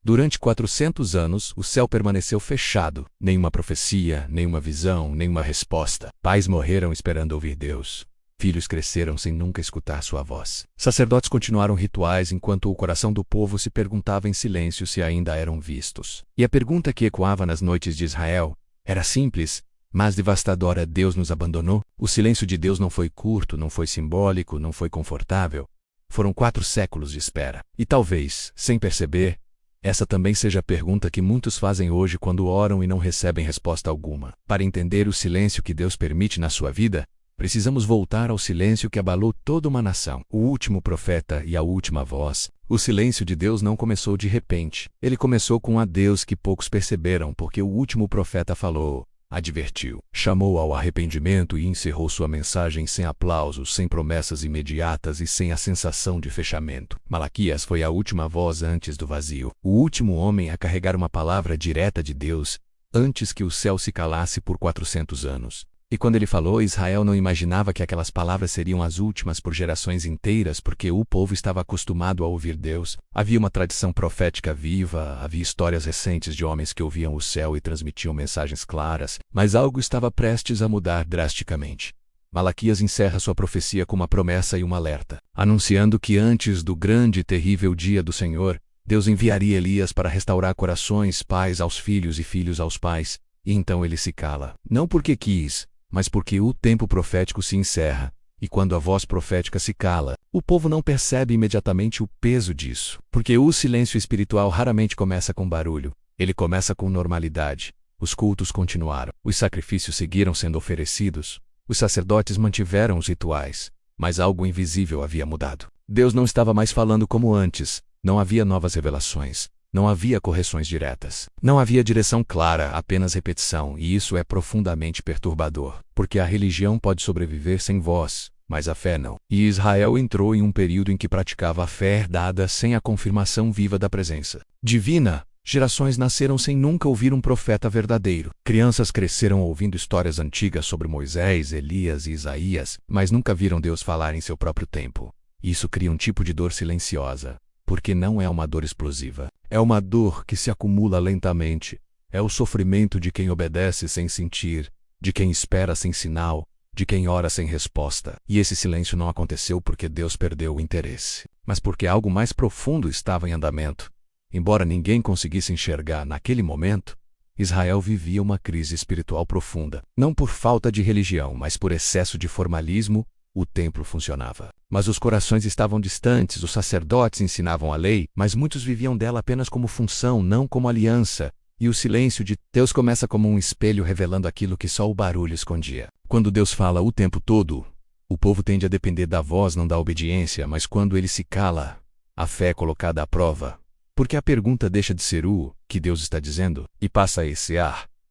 Durante 400 anos, o céu permaneceu fechado. Nenhuma profecia, nenhuma visão, nenhuma resposta. Pais morreram esperando ouvir Deus. Filhos cresceram sem nunca escutar sua voz. Sacerdotes continuaram rituais enquanto o coração do povo se perguntava em silêncio se ainda eram vistos. E a pergunta que ecoava nas noites de Israel era simples, mas devastadora: Deus nos abandonou? O silêncio de Deus não foi curto, não foi simbólico, não foi confortável. Foram 4 séculos de espera. E talvez, sem perceber, essa também seja a pergunta que muitos fazem hoje quando oram e não recebem resposta alguma. Para entender o silêncio que Deus permite na sua vida, precisamos voltar ao silêncio que abalou toda uma nação. O último profeta e a última voz. O silêncio de Deus não começou de repente. Ele começou com um adeus que poucos perceberam, porque o último profeta falou, advertiu, chamou ao arrependimento e encerrou sua mensagem sem aplausos, sem promessas imediatas e sem a sensação de fechamento. Malaquias foi a última voz antes do vazio, o último homem a carregar uma palavra direta de Deus, antes que o céu se calasse por 400 anos. E quando ele falou, Israel não imaginava que aquelas palavras seriam as últimas por gerações inteiras, porque o povo estava acostumado a ouvir Deus. Havia uma tradição profética viva, havia histórias recentes de homens que ouviam o céu e transmitiam mensagens claras, mas algo estava prestes a mudar drasticamente. Malaquias encerra sua profecia com uma promessa e um alerta, anunciando que antes do grande e terrível dia do Senhor, Deus enviaria Elias para restaurar corações, pais aos filhos e filhos aos pais. E então ele se cala, não porque quis, mas porque o tempo profético se encerra, e quando a voz profética se cala, o povo não percebe imediatamente o peso disso. Porque o silêncio espiritual raramente começa com barulho, ele começa com normalidade. Os cultos continuaram, os sacrifícios seguiram sendo oferecidos, os sacerdotes mantiveram os rituais, mas algo invisível havia mudado. Deus não estava mais falando como antes, não havia novas revelações. Não havia correções diretas. Não havia direção clara, apenas repetição, e isso é profundamente perturbador, porque a religião pode sobreviver sem voz, mas a fé não. E Israel entrou em um período em que praticava a fé herdada sem a confirmação viva da presença divina. Gerações nasceram sem nunca ouvir um profeta verdadeiro. Crianças cresceram ouvindo histórias antigas sobre Moisés, Elias e Isaías, mas nunca viram Deus falar em seu próprio tempo. Isso cria um tipo de dor silenciosa. Porque não é uma dor explosiva. É uma dor que se acumula lentamente. É o sofrimento de quem obedece sem sentir, de quem espera sem sinal, de quem ora sem resposta. E esse silêncio não aconteceu porque Deus perdeu o interesse, mas porque algo mais profundo estava em andamento. Embora ninguém conseguisse enxergar naquele momento, Israel vivia uma crise espiritual profunda. Não por falta de religião, mas por excesso de formalismo. O templo funcionava, mas os corações estavam distantes. Os sacerdotes ensinavam a lei, mas muitos viviam dela apenas como função, não como aliança. E o silêncio de Deus começa como um espelho revelando aquilo que só o barulho escondia. Quando Deus fala o tempo todo, o povo tende a depender da voz, não da obediência, mas quando ele se cala, a fé é colocada à prova. Porque a pergunta deixa de ser o que Deus está dizendo e passa a ser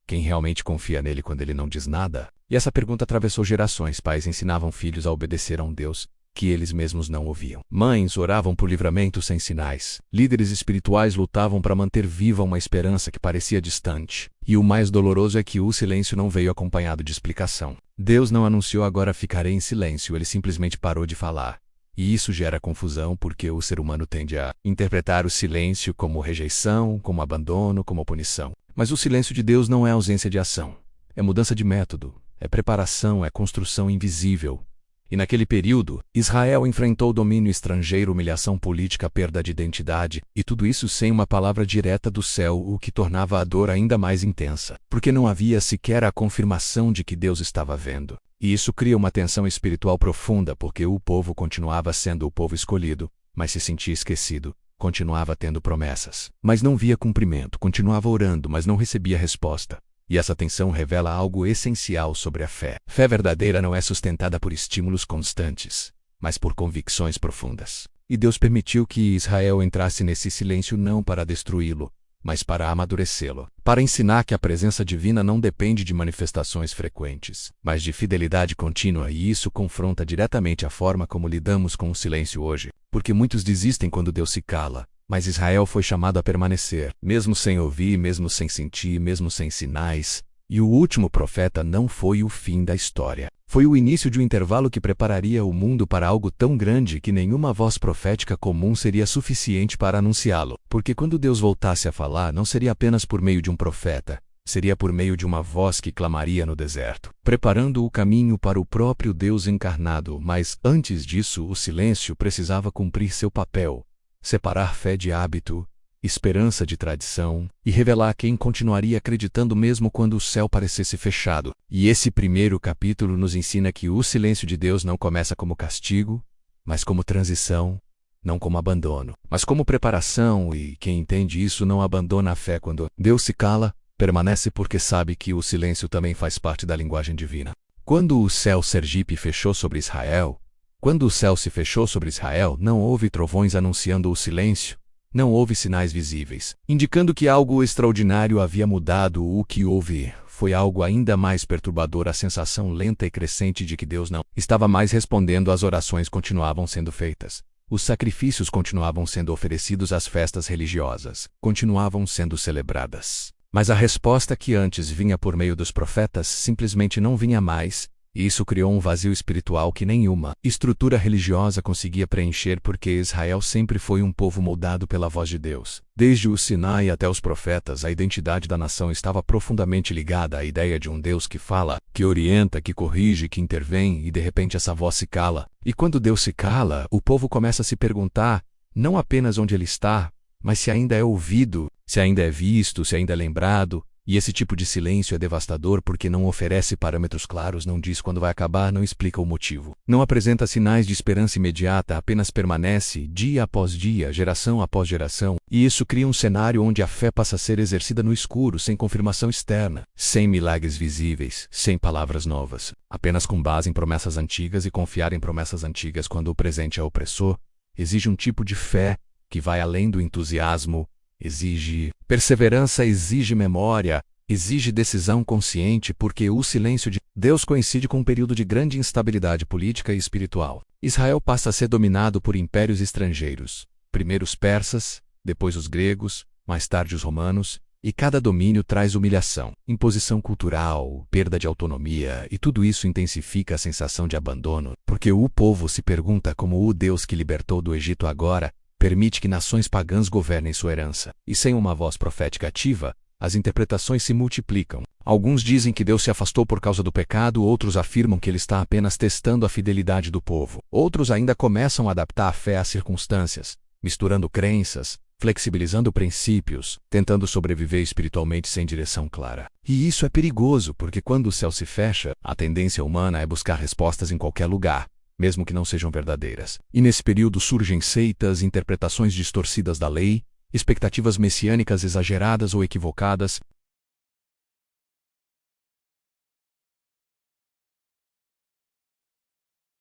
quem realmente confia nele quando ele não diz nada. E essa pergunta atravessou gerações. Pais ensinavam filhos a obedecer a um Deus que eles mesmos não ouviam. Mães oravam por livramento sem sinais. Líderes espirituais lutavam para manter viva uma esperança que parecia distante. E o mais doloroso é que o silêncio não veio acompanhado de explicação. Deus não anunciou agora ficarei em silêncio, ele simplesmente parou de falar. E isso gera confusão porque o ser humano tende a interpretar o silêncio como rejeição, como abandono, como punição. Mas o silêncio de Deus não é ausência de ação. É mudança de método. É preparação, é construção invisível. E naquele período, Israel enfrentou domínio estrangeiro, humilhação política, perda de identidade, e tudo isso sem uma palavra direta do céu, o que tornava a dor ainda mais intensa, porque não havia sequer a confirmação de que Deus estava vendo. E isso cria uma tensão espiritual profunda, porque o povo continuava sendo o povo escolhido, mas se sentia esquecido, continuava tendo promessas, mas não via cumprimento, continuava orando, mas não recebia resposta. E essa tensão revela algo essencial sobre a fé. Fé verdadeira não é sustentada por estímulos constantes, mas por convicções profundas. E Deus permitiu que Israel entrasse nesse silêncio não para destruí-lo, mas para amadurecê-lo, para ensinar que a presença divina não depende de manifestações frequentes, mas de fidelidade contínua, e isso confronta diretamente a forma como lidamos com o silêncio hoje, porque muitos desistem quando Deus se cala. Mas Israel foi chamado a permanecer, mesmo sem ouvir, mesmo sem sentir, mesmo sem sinais. E o último profeta não foi o fim da história. Foi o início de um intervalo que prepararia o mundo para algo tão grande que nenhuma voz profética comum seria suficiente para anunciá-lo. Porque quando Deus voltasse a falar, não seria apenas por meio de um profeta, seria por meio de uma voz que clamaria no deserto, preparando o caminho para o próprio Deus encarnado. Mas antes disso, o silêncio precisava cumprir seu papel, separar fé de hábito, esperança de tradição, e revelar quem continuaria acreditando mesmo quando o céu parecesse fechado. E esse primeiro capítulo nos ensina que o silêncio de Deus não começa como castigo, mas como transição, não como abandono, mas como preparação, e quem entende isso não abandona a fé quando Deus se cala, permanece porque sabe que o silêncio também faz parte da linguagem divina. Quando o céu Sergipe fechou sobre Israel, quando o céu se fechou sobre Israel, não houve trovões anunciando o silêncio, não houve sinais visíveis, indicando que algo extraordinário havia mudado. O que houve foi algo ainda mais perturbador, a sensação lenta e crescente de que Deus não estava mais respondendo. As orações continuavam sendo feitas, os sacrifícios continuavam sendo oferecidos, as festas religiosas continuavam sendo celebradas. Mas a resposta que antes vinha por meio dos profetas simplesmente não vinha mais, e isso criou um vazio espiritual que nenhuma estrutura religiosa conseguia preencher, porque Israel sempre foi um povo moldado pela voz de Deus. Desde o Sinai até os profetas, a identidade da nação estava profundamente ligada à ideia de um Deus que fala, que orienta, que corrige, que intervém, e de repente essa voz se cala. E quando Deus se cala, o povo começa a se perguntar, não apenas onde ele está, mas se ainda é ouvido, se ainda é visto, se ainda é lembrado. E esse tipo de silêncio é devastador porque não oferece parâmetros claros, não diz quando vai acabar, não explica o motivo. Não apresenta sinais de esperança imediata, apenas permanece, dia após dia, geração após geração. E isso cria um cenário onde a fé passa a ser exercida no escuro, sem confirmação externa, sem milagres visíveis, sem palavras novas, apenas com base em promessas antigas. E confiar em promessas antigas quando o presente é opressor, exige um tipo de fé que vai além do entusiasmo, exige perseverança, exige memória, exige decisão consciente, porque o silêncio de Deus coincide com um período de grande instabilidade política e espiritual. Israel passa a ser dominado por impérios estrangeiros, primeiro os persas, depois os gregos, mais tarde os romanos, e cada domínio traz humilhação, imposição cultural, perda de autonomia, e tudo isso intensifica a sensação de abandono, porque o povo se pergunta como o Deus que libertou do Egito agora permite que nações pagãs governem sua herança. E sem uma voz profética ativa, as interpretações se multiplicam. Alguns dizem que Deus se afastou por causa do pecado, outros afirmam que ele está apenas testando a fidelidade do povo. Outros ainda começam a adaptar a fé às circunstâncias, misturando crenças, flexibilizando princípios, tentando sobreviver espiritualmente sem direção clara. E isso é perigoso, porque quando o céu se fecha, a tendência humana é buscar respostas em qualquer lugar, mesmo que não sejam verdadeiras. E nesse período surgem seitas, interpretações distorcidas da lei, expectativas messiânicas exageradas ou equivocadas.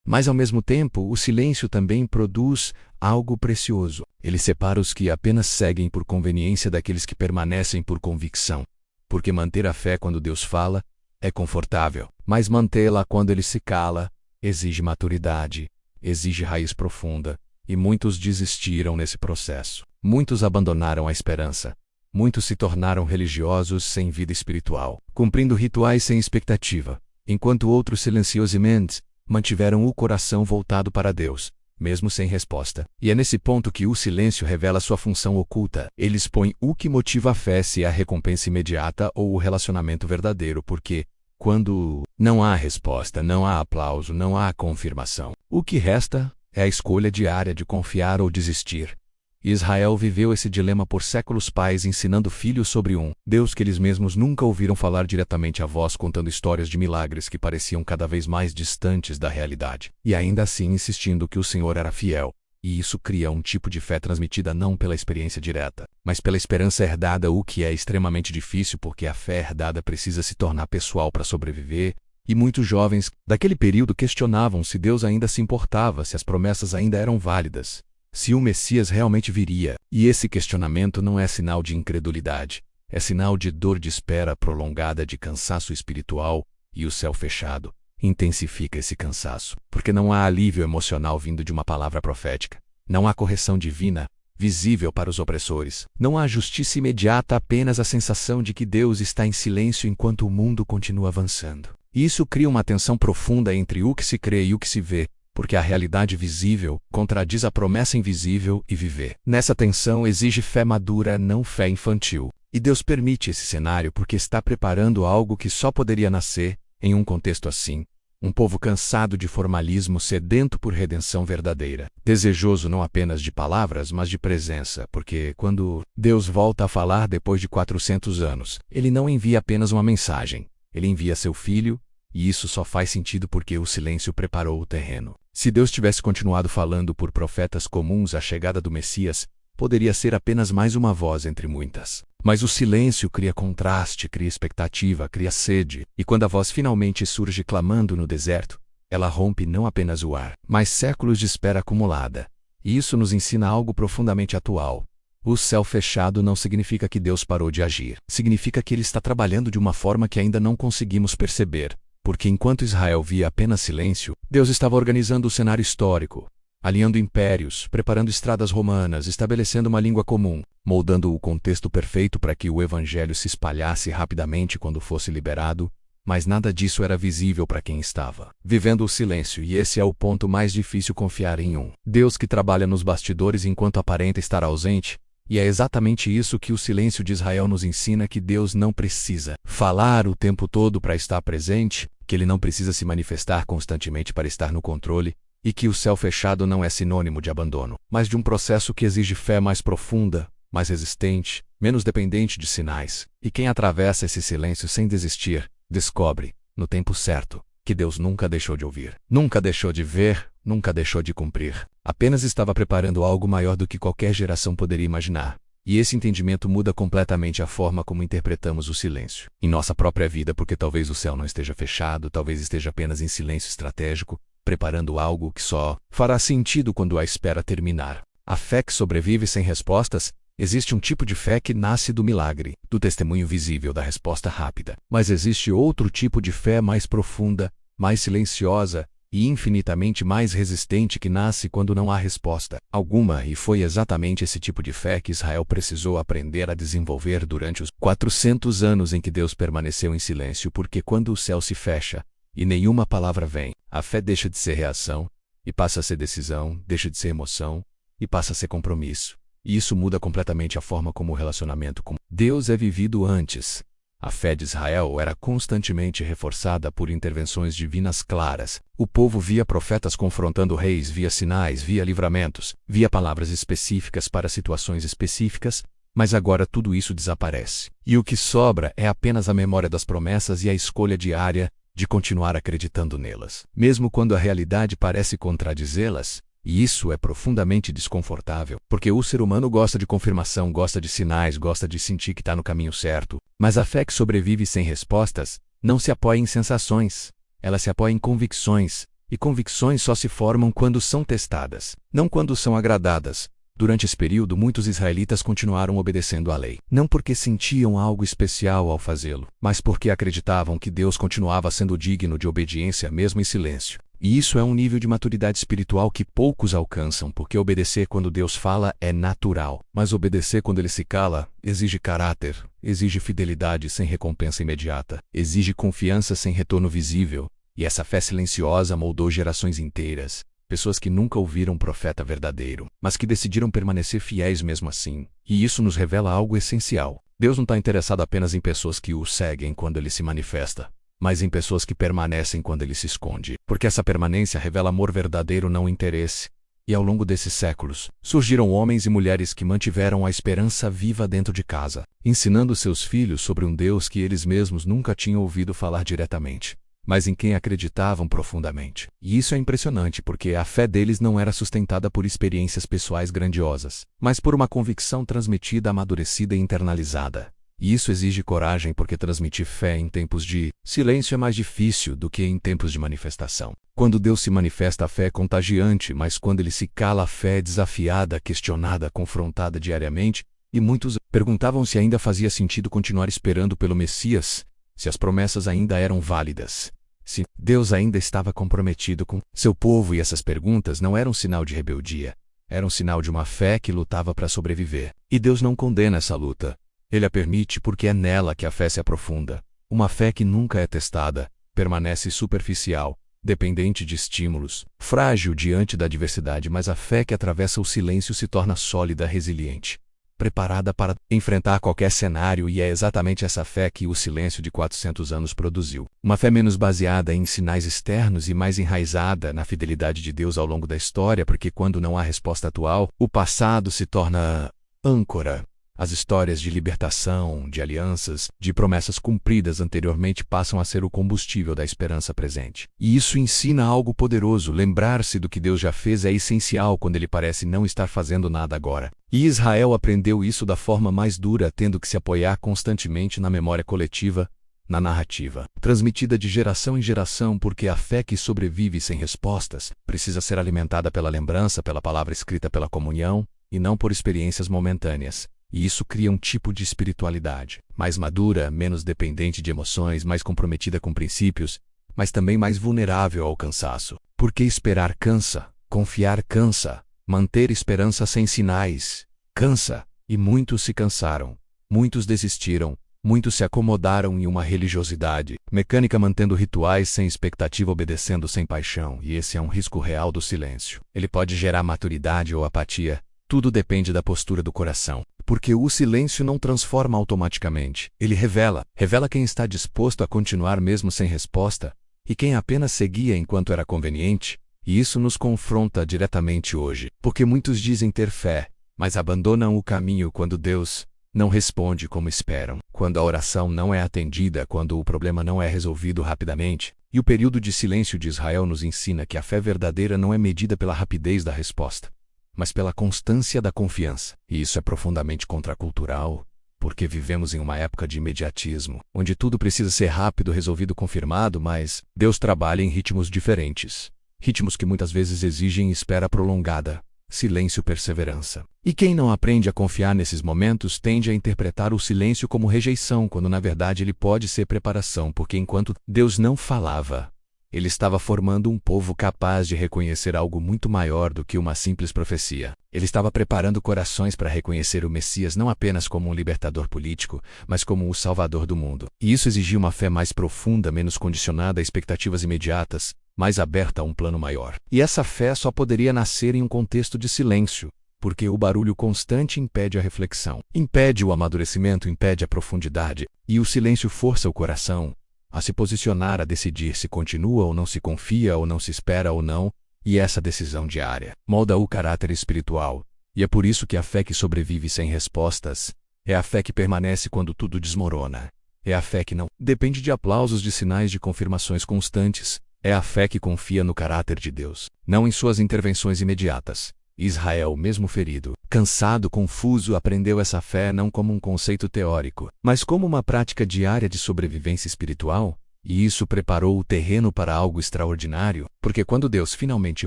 Mas ao mesmo tempo, o silêncio também produz algo precioso. Ele separa os que apenas seguem por conveniência daqueles que permanecem por convicção. Porque manter a fé quando Deus fala é confortável, mas mantê-la quando ele se cala exige maturidade, exige raiz profunda, e muitos desistiram nesse processo. Muitos abandonaram a esperança. Muitos se tornaram religiosos sem vida espiritual, cumprindo rituais sem expectativa, enquanto outros silenciosamente mantiveram o coração voltado para Deus, mesmo sem resposta. E é nesse ponto que o silêncio revela sua função oculta. Ele expõe o que motiva a fé, se é a recompensa imediata ou o relacionamento verdadeiro, porque quando não há resposta, não há aplauso, não há confirmação, o que resta é a escolha diária de confiar ou desistir. Israel viveu esse dilema por séculos, pais ensinando filhos sobre um Deus que eles mesmos nunca ouviram falar diretamente, a voz contando histórias de milagres que pareciam cada vez mais distantes da realidade, e ainda assim insistindo que o Senhor era fiel. E isso cria um tipo de fé transmitida não pela experiência direta, mas pela esperança herdada, o que é extremamente difícil porque a fé herdada precisa se tornar pessoal para sobreviver. E muitos jovens daquele período questionavam se Deus ainda se importava, se as promessas ainda eram válidas, se o Messias realmente viria. E esse questionamento não é sinal de incredulidade, é sinal de dor, de espera prolongada, de cansaço espiritual, e o céu fechado intensifica esse cansaço, porque não há alívio emocional vindo de uma palavra profética, não há correção divina visível para os opressores, não há justiça imediata, apenas a sensação de que Deus está em silêncio enquanto o mundo continua avançando. E isso cria uma tensão profunda entre o que se crê e o que se vê, porque a realidade visível contradiz a promessa invisível e viver nessa tensão exige fé madura, não fé infantil. E Deus permite esse cenário porque está preparando algo que só poderia nascer, em um contexto assim, um povo cansado de formalismo, sedento por redenção verdadeira, desejoso não apenas de palavras, mas de presença, porque quando Deus volta a falar depois de 400 anos, Ele não envia apenas uma mensagem, Ele envia seu Filho, e isso só faz sentido porque o silêncio preparou o terreno. Se Deus tivesse continuado falando por profetas comuns, a chegada do Messias poderia ser apenas mais uma voz entre muitas. Mas o silêncio cria contraste, cria expectativa, cria sede, e quando a voz finalmente surge clamando no deserto, ela rompe não apenas o ar, mas séculos de espera acumulada. E isso nos ensina algo profundamente atual. O céu fechado não significa que Deus parou de agir. Significa que Ele está trabalhando de uma forma que ainda não conseguimos perceber. Porque enquanto Israel via apenas silêncio, Deus estava organizando o cenário histórico, alinhando impérios, preparando estradas romanas, estabelecendo uma língua comum, moldando o contexto perfeito para que o evangelho se espalhasse rapidamente quando fosse liberado, mas nada disso era visível para quem estava vivendo o silêncio, e esse é o ponto mais difícil: confiar em um Deus que trabalha nos bastidores enquanto aparenta estar ausente. E é exatamente isso que o silêncio de Israel nos ensina: que Deus não precisa falar o tempo todo para estar presente, que Ele não precisa se manifestar constantemente para estar no controle, e que o céu fechado não é sinônimo de abandono, mas de um processo que exige fé mais profunda, mais resistente, menos dependente de sinais. E quem atravessa esse silêncio sem desistir, descobre, no tempo certo, que Deus nunca deixou de ouvir, nunca deixou de ver, nunca deixou de cumprir. Apenas estava preparando algo maior do que qualquer geração poderia imaginar. E esse entendimento muda completamente a forma como interpretamos o silêncio em nossa própria vida, porque talvez o céu não esteja fechado, talvez esteja apenas em silêncio estratégico, preparando algo que só fará sentido quando a espera terminar. A fé que sobrevive sem respostas. Existe um tipo de fé que nasce do milagre, do testemunho visível da resposta rápida. Mas existe outro tipo de fé mais profunda, mais silenciosa e infinitamente mais resistente, que nasce quando não há resposta alguma, e foi exatamente esse tipo de fé que Israel precisou aprender a desenvolver durante os 400 anos em que Deus permaneceu em silêncio, porque quando o céu se fecha e nenhuma palavra vem, a fé deixa de ser reação e passa a ser decisão, deixa de ser emoção e passa a ser compromisso. E isso muda completamente a forma como o relacionamento com Deus é vivido. Antes, a fé de Israel era constantemente reforçada por intervenções divinas claras. O povo via profetas confrontando reis, via sinais, via livramentos, via palavras específicas para situações específicas, mas agora tudo isso desaparece. E o que sobra é apenas a memória das promessas e a escolha diária de continuar acreditando nelas, mesmo quando a realidade parece contradizê-las. E isso é profundamente desconfortável, porque o ser humano gosta de confirmação, gosta de sinais, gosta de sentir que está no caminho certo. Mas a fé que sobrevive sem respostas não se apoia em sensações, ela se apoia em convicções, e convicções só se formam quando são testadas, não quando são agradadas. Durante esse período, muitos israelitas continuaram obedecendo à lei, não porque sentiam algo especial ao fazê-lo, mas porque acreditavam que Deus continuava sendo digno de obediência mesmo em silêncio. E isso é um nível de maturidade espiritual que poucos alcançam, porque obedecer quando Deus fala é natural, mas obedecer quando Ele se cala exige caráter, exige fidelidade sem recompensa imediata, exige confiança sem retorno visível. E essa fé silenciosa moldou gerações inteiras. Pessoas que nunca ouviram um profeta verdadeiro, mas que decidiram permanecer fiéis mesmo assim. E isso nos revela algo essencial. Deus não está interessado apenas em pessoas que o seguem quando Ele se manifesta, mas em pessoas que permanecem quando Ele se esconde. Porque essa permanência revela amor verdadeiro, não interesse. E ao longo desses séculos, surgiram homens e mulheres que mantiveram a esperança viva dentro de casa, ensinando seus filhos sobre um Deus que eles mesmos nunca tinham ouvido falar diretamente, mas em quem acreditavam profundamente. E isso é impressionante, porque a fé deles não era sustentada por experiências pessoais grandiosas, mas por uma convicção transmitida, amadurecida e internalizada. E isso exige coragem, porque transmitir fé em tempos de silêncio é mais difícil do que em tempos de manifestação. Quando Deus se manifesta, a fé é contagiante, mas quando Ele se cala, a fé é desafiada, questionada, confrontada diariamente, e muitos perguntavam se ainda fazia sentido continuar esperando pelo Messias, se as promessas ainda eram válidas, se Deus ainda estava comprometido com seu povo. E essas perguntas não eram sinal de rebeldia, eram sinal de uma fé que lutava para sobreviver. E Deus não condena essa luta. Ele a permite porque é nela que a fé se aprofunda. Uma fé que nunca é testada, permanece superficial, dependente de estímulos, frágil diante da adversidade, mas a fé que atravessa o silêncio se torna sólida, resiliente, preparada para enfrentar qualquer cenário, e é exatamente essa fé que o silêncio de 400 anos produziu. Uma fé menos baseada em sinais externos e mais enraizada na fidelidade de Deus ao longo da história, porque quando não há resposta atual, o passado se torna âncora. As histórias de libertação, de alianças, de promessas cumpridas anteriormente passam a ser o combustível da esperança presente. E isso ensina algo poderoso. Lembrar-se do que Deus já fez é essencial quando ele parece não estar fazendo nada agora. E Israel aprendeu isso da forma mais dura, tendo que se apoiar constantemente na memória coletiva, na narrativa, transmitida de geração em geração, porque a fé que sobrevive sem respostas precisa ser alimentada pela lembrança, pela palavra escrita, pela comunhão, e não por experiências momentâneas. E isso cria um tipo de espiritualidade mais madura, menos dependente de emoções, mais comprometida com princípios, mas também mais vulnerável ao cansaço. Porque esperar cansa, confiar cansa, manter esperança sem sinais cansa, e muitos se cansaram, muitos desistiram, muitos se acomodaram em uma religiosidade mecânica, mantendo rituais sem expectativa, obedecendo sem paixão, e esse é um risco real do silêncio. Ele pode gerar maturidade ou apatia, tudo depende da postura do coração. Porque o silêncio não transforma automaticamente. Ele revela quem está disposto a continuar mesmo sem resposta, e quem apenas seguia enquanto era conveniente. E isso nos confronta diretamente hoje. Porque muitos dizem ter fé, mas abandonam o caminho quando Deus não responde como esperam, quando a oração não é atendida, quando o problema não é resolvido rapidamente. E o período de silêncio de Israel nos ensina que a fé verdadeira não é medida pela rapidez da resposta, mas pela constância da confiança. E isso é profundamente contracultural, porque vivemos em uma época de imediatismo, onde tudo precisa ser rápido, resolvido, confirmado, mas Deus trabalha em ritmos diferentes. Ritmos que muitas vezes exigem espera prolongada, silêncio, perseverança. E quem não aprende a confiar nesses momentos tende a interpretar o silêncio como rejeição, quando na verdade ele pode ser preparação, porque enquanto Deus não falava, ele estava formando um povo capaz de reconhecer algo muito maior do que uma simples profecia. Ele estava preparando corações para reconhecer o Messias não apenas como um libertador político, mas como o Salvador do mundo. E isso exigia uma fé mais profunda, menos condicionada a expectativas imediatas, mais aberta a um plano maior. E essa fé só poderia nascer em um contexto de silêncio, porque o barulho constante impede a reflexão, impede o amadurecimento, impede a profundidade, e o silêncio força o coração a se posicionar, a decidir se continua ou não, se confia ou não, se espera ou não, e essa decisão diária molda o caráter espiritual. E é por isso que a fé que sobrevive sem respostas é a fé que permanece quando tudo desmorona. É a fé que não depende de aplausos, de sinais, de confirmações constantes. É a fé que confia no caráter de Deus, não em suas intervenções imediatas. Israel, mesmo ferido, cansado, confuso, aprendeu essa fé não como um conceito teórico, mas como uma prática diária de sobrevivência espiritual, e isso preparou o terreno para algo extraordinário, porque quando Deus finalmente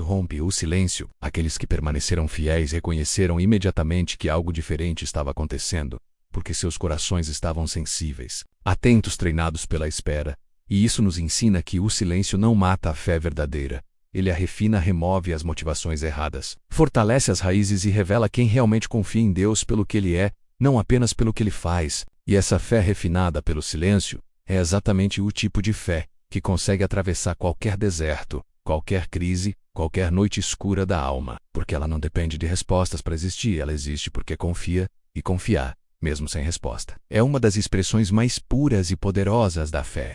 rompe o silêncio, aqueles que permaneceram fiéis reconheceram imediatamente que algo diferente estava acontecendo, porque seus corações estavam sensíveis, atentos, treinados pela espera, e isso nos ensina que o silêncio não mata a fé verdadeira. Ele a refina, remove as motivações erradas, fortalece as raízes e revela quem realmente confia em Deus pelo que Ele é, não apenas pelo que Ele faz. E essa fé refinada pelo silêncio é exatamente o tipo de fé que consegue atravessar qualquer deserto, qualquer crise, qualquer noite escura da alma, porque ela não depende de respostas para existir, ela existe porque confia, e confiar, mesmo sem resposta, é uma das expressões mais puras e poderosas da fé.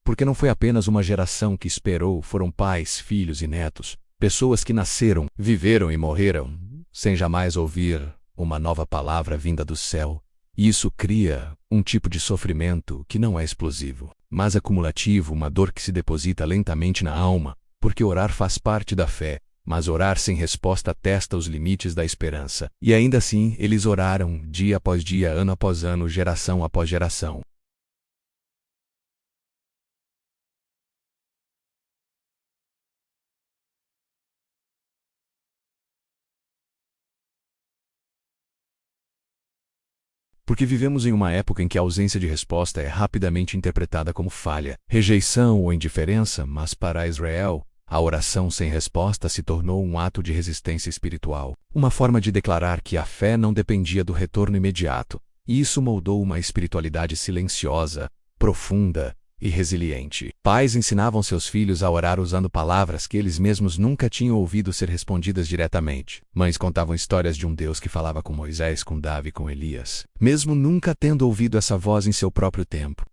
Porque não foi apenas uma geração que esperou, foram pais, filhos e netos, pessoas que nasceram, viveram e morreram, sem jamais ouvir uma nova palavra vinda do céu. E isso cria um tipo de sofrimento que não é explosivo, mas acumulativo, uma dor que se deposita lentamente na alma, porque orar faz parte da fé, mas orar sem resposta testa os limites da esperança. E ainda assim, eles oraram, dia após dia, ano após ano, geração após geração. Porque vivemos em uma época em que a ausência de resposta é rapidamente interpretada como falha, rejeição ou indiferença, mas para Israel, a oração sem resposta se tornou um ato de resistência espiritual, uma forma de declarar que a fé não dependia do retorno imediato, e isso moldou uma espiritualidade silenciosa, profunda e resiliente. Pais ensinavam seus filhos a orar usando palavras que eles mesmos nunca tinham ouvido ser respondidas diretamente. Mães contavam histórias de um Deus que falava com Moisés, com Davi, com Elias, mesmo nunca tendo ouvido essa voz em seu próprio tempo.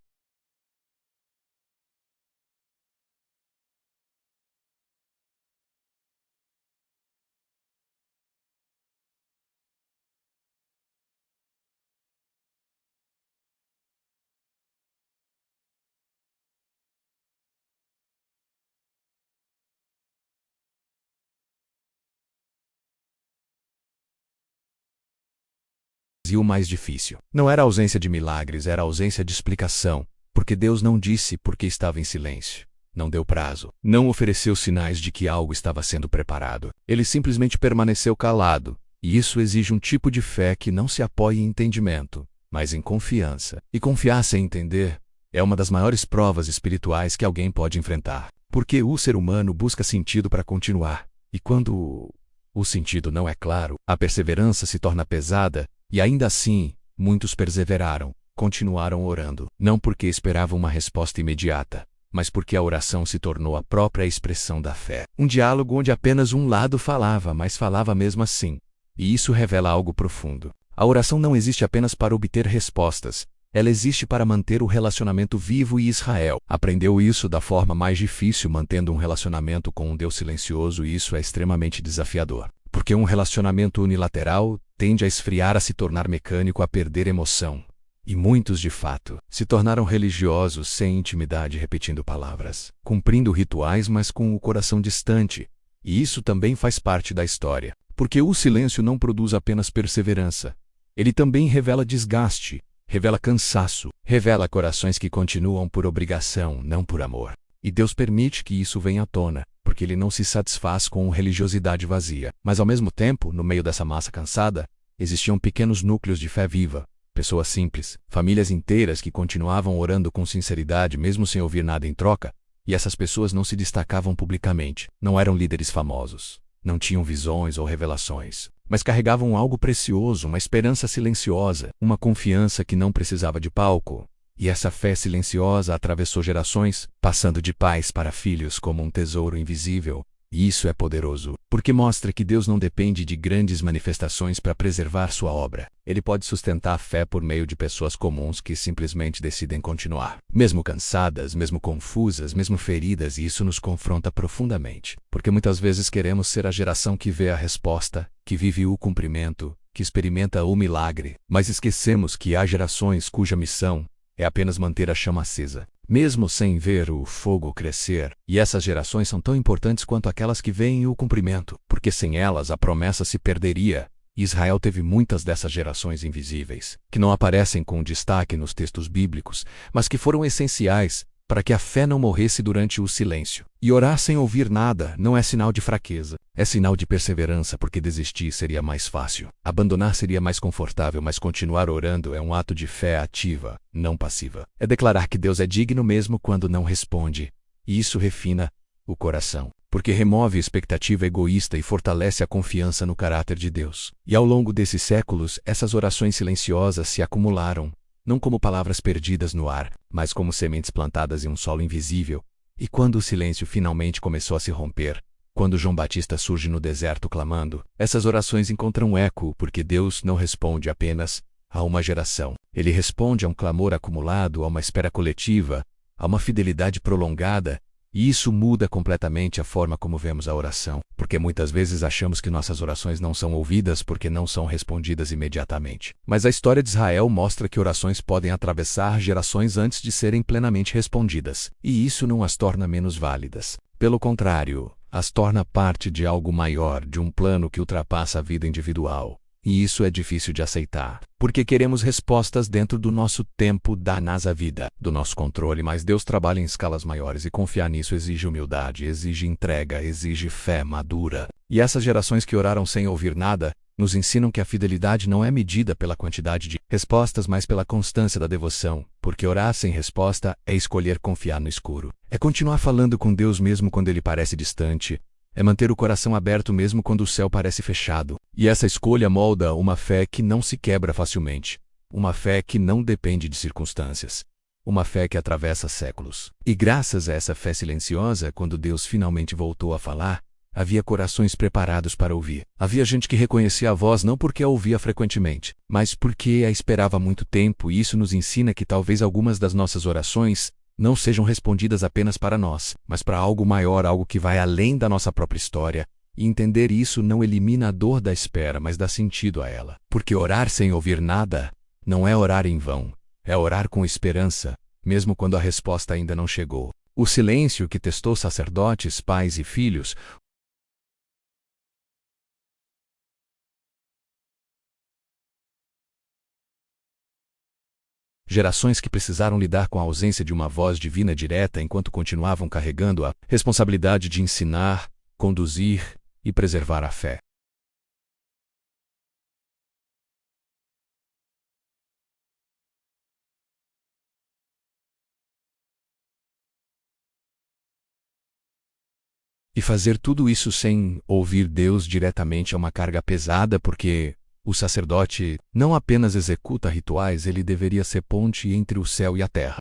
E o mais difícil não era a ausência de milagres, era a ausência de explicação, porque Deus não disse porque estava em silêncio. Não deu prazo, não ofereceu sinais de que algo estava sendo preparado. Ele simplesmente permaneceu calado, e isso exige um tipo de fé que não se apoia em entendimento, mas em confiança. E confiar sem entender é uma das maiores provas espirituais que alguém pode enfrentar, porque o ser humano busca sentido para continuar, e quando o sentido não é claro, a perseverança se torna pesada, e ainda assim, muitos perseveraram, continuaram orando, não porque esperavam uma resposta imediata, mas porque a oração se tornou a própria expressão da fé. Um diálogo onde apenas um lado falava, mas falava mesmo assim. E isso revela algo profundo. A oração não existe apenas para obter respostas, ela existe para manter o relacionamento vivo, e Israel aprendeu isso da forma mais difícil, mantendo um relacionamento com um Deus silencioso, e isso é extremamente desafiador. Porque um relacionamento unilateral tende a esfriar, a se tornar mecânico, a perder emoção. E muitos, de fato, se tornaram religiosos sem intimidade, repetindo palavras, cumprindo rituais, mas com o coração distante. E isso também faz parte da história, porque o silêncio não produz apenas perseverança. Ele também revela desgaste, revela cansaço, revela corações que continuam por obrigação, não por amor. E Deus permite que isso venha à tona, porque Ele não se satisfaz com religiosidade vazia. Mas ao mesmo tempo, no meio dessa massa cansada, existiam pequenos núcleos de fé viva, pessoas simples, famílias inteiras que continuavam orando com sinceridade mesmo sem ouvir nada em troca, e essas pessoas não se destacavam publicamente, não eram líderes famosos, não tinham visões ou revelações, mas carregavam algo precioso, uma esperança silenciosa, uma confiança que não precisava de palco. E essa fé silenciosa atravessou gerações, passando de pais para filhos como um tesouro invisível. E isso é poderoso, porque mostra que Deus não depende de grandes manifestações para preservar sua obra. Ele pode sustentar a fé por meio de pessoas comuns que simplesmente decidem continuar. Mesmo cansadas, mesmo confusas, mesmo feridas, e isso nos confronta profundamente. Porque muitas vezes queremos ser a geração que vê a resposta, que vive o cumprimento, que experimenta o milagre, mas esquecemos que há gerações cuja missão é apenas manter a chama acesa, mesmo sem ver o fogo crescer. E essas gerações são tão importantes quanto aquelas que veem o cumprimento, porque sem elas a promessa se perderia. Israel teve muitas dessas gerações invisíveis, que não aparecem com destaque nos textos bíblicos, mas que foram essenciais para que a fé não morresse durante o silêncio. E orar sem ouvir nada não é sinal de fraqueza, é sinal de perseverança, porque desistir seria mais fácil. Abandonar seria mais confortável, mas continuar orando é um ato de fé ativa, não passiva. É declarar que Deus é digno mesmo quando não responde. E isso refina o coração, porque remove a expectativa egoísta e fortalece a confiança no caráter de Deus. E ao longo desses séculos, essas orações silenciosas se acumularam, não como palavras perdidas no ar, mas como sementes plantadas em um solo invisível. E quando o silêncio finalmente começou a se romper, quando João Batista surge no deserto clamando, essas orações encontram eco, porque Deus não responde apenas a uma geração. Ele responde a um clamor acumulado, a uma espera coletiva, a uma fidelidade prolongada. E isso muda completamente a forma como vemos a oração, porque muitas vezes achamos que nossas orações não são ouvidas porque não são respondidas imediatamente. Mas a história de Israel mostra que orações podem atravessar gerações antes de serem plenamente respondidas, e isso não as torna menos válidas. Pelo contrário, as torna parte de algo maior, de um plano que ultrapassa a vida individual. E isso é difícil de aceitar, porque queremos respostas dentro do nosso tempo, da nossa vida, do nosso controle, mas Deus trabalha em escalas maiores e confiar nisso exige humildade, exige entrega, exige fé madura. E essas gerações que oraram sem ouvir nada, nos ensinam que a fidelidade não é medida pela quantidade de respostas, mas pela constância da devoção, porque orar sem resposta é escolher confiar no escuro. É continuar falando com Deus mesmo quando Ele parece distante, é manter o coração aberto mesmo quando o céu parece fechado. E essa escolha molda uma fé que não se quebra facilmente, uma fé que não depende de circunstâncias, uma fé que atravessa séculos. E graças a essa fé silenciosa, quando Deus finalmente voltou a falar, havia corações preparados para ouvir. Havia gente que reconhecia a voz não porque a ouvia frequentemente, mas porque a esperava há muito tempo, e isso nos ensina que talvez algumas das nossas orações não sejam respondidas apenas para nós, mas para algo maior, algo que vai além da nossa própria história. E entender isso não elimina a dor da espera, mas dá sentido a ela. Porque orar sem ouvir nada não é orar em vão, é orar com esperança, mesmo quando a resposta ainda não chegou. O silêncio que testou sacerdotes, pais e filhos, gerações que precisaram lidar com a ausência de uma voz divina direta enquanto continuavam carregando a responsabilidade de ensinar, conduzir e preservar a fé. E fazer tudo isso sem ouvir Deus diretamente é uma carga pesada, porque o sacerdote não apenas executa rituais, ele deveria ser ponte entre o céu e a terra.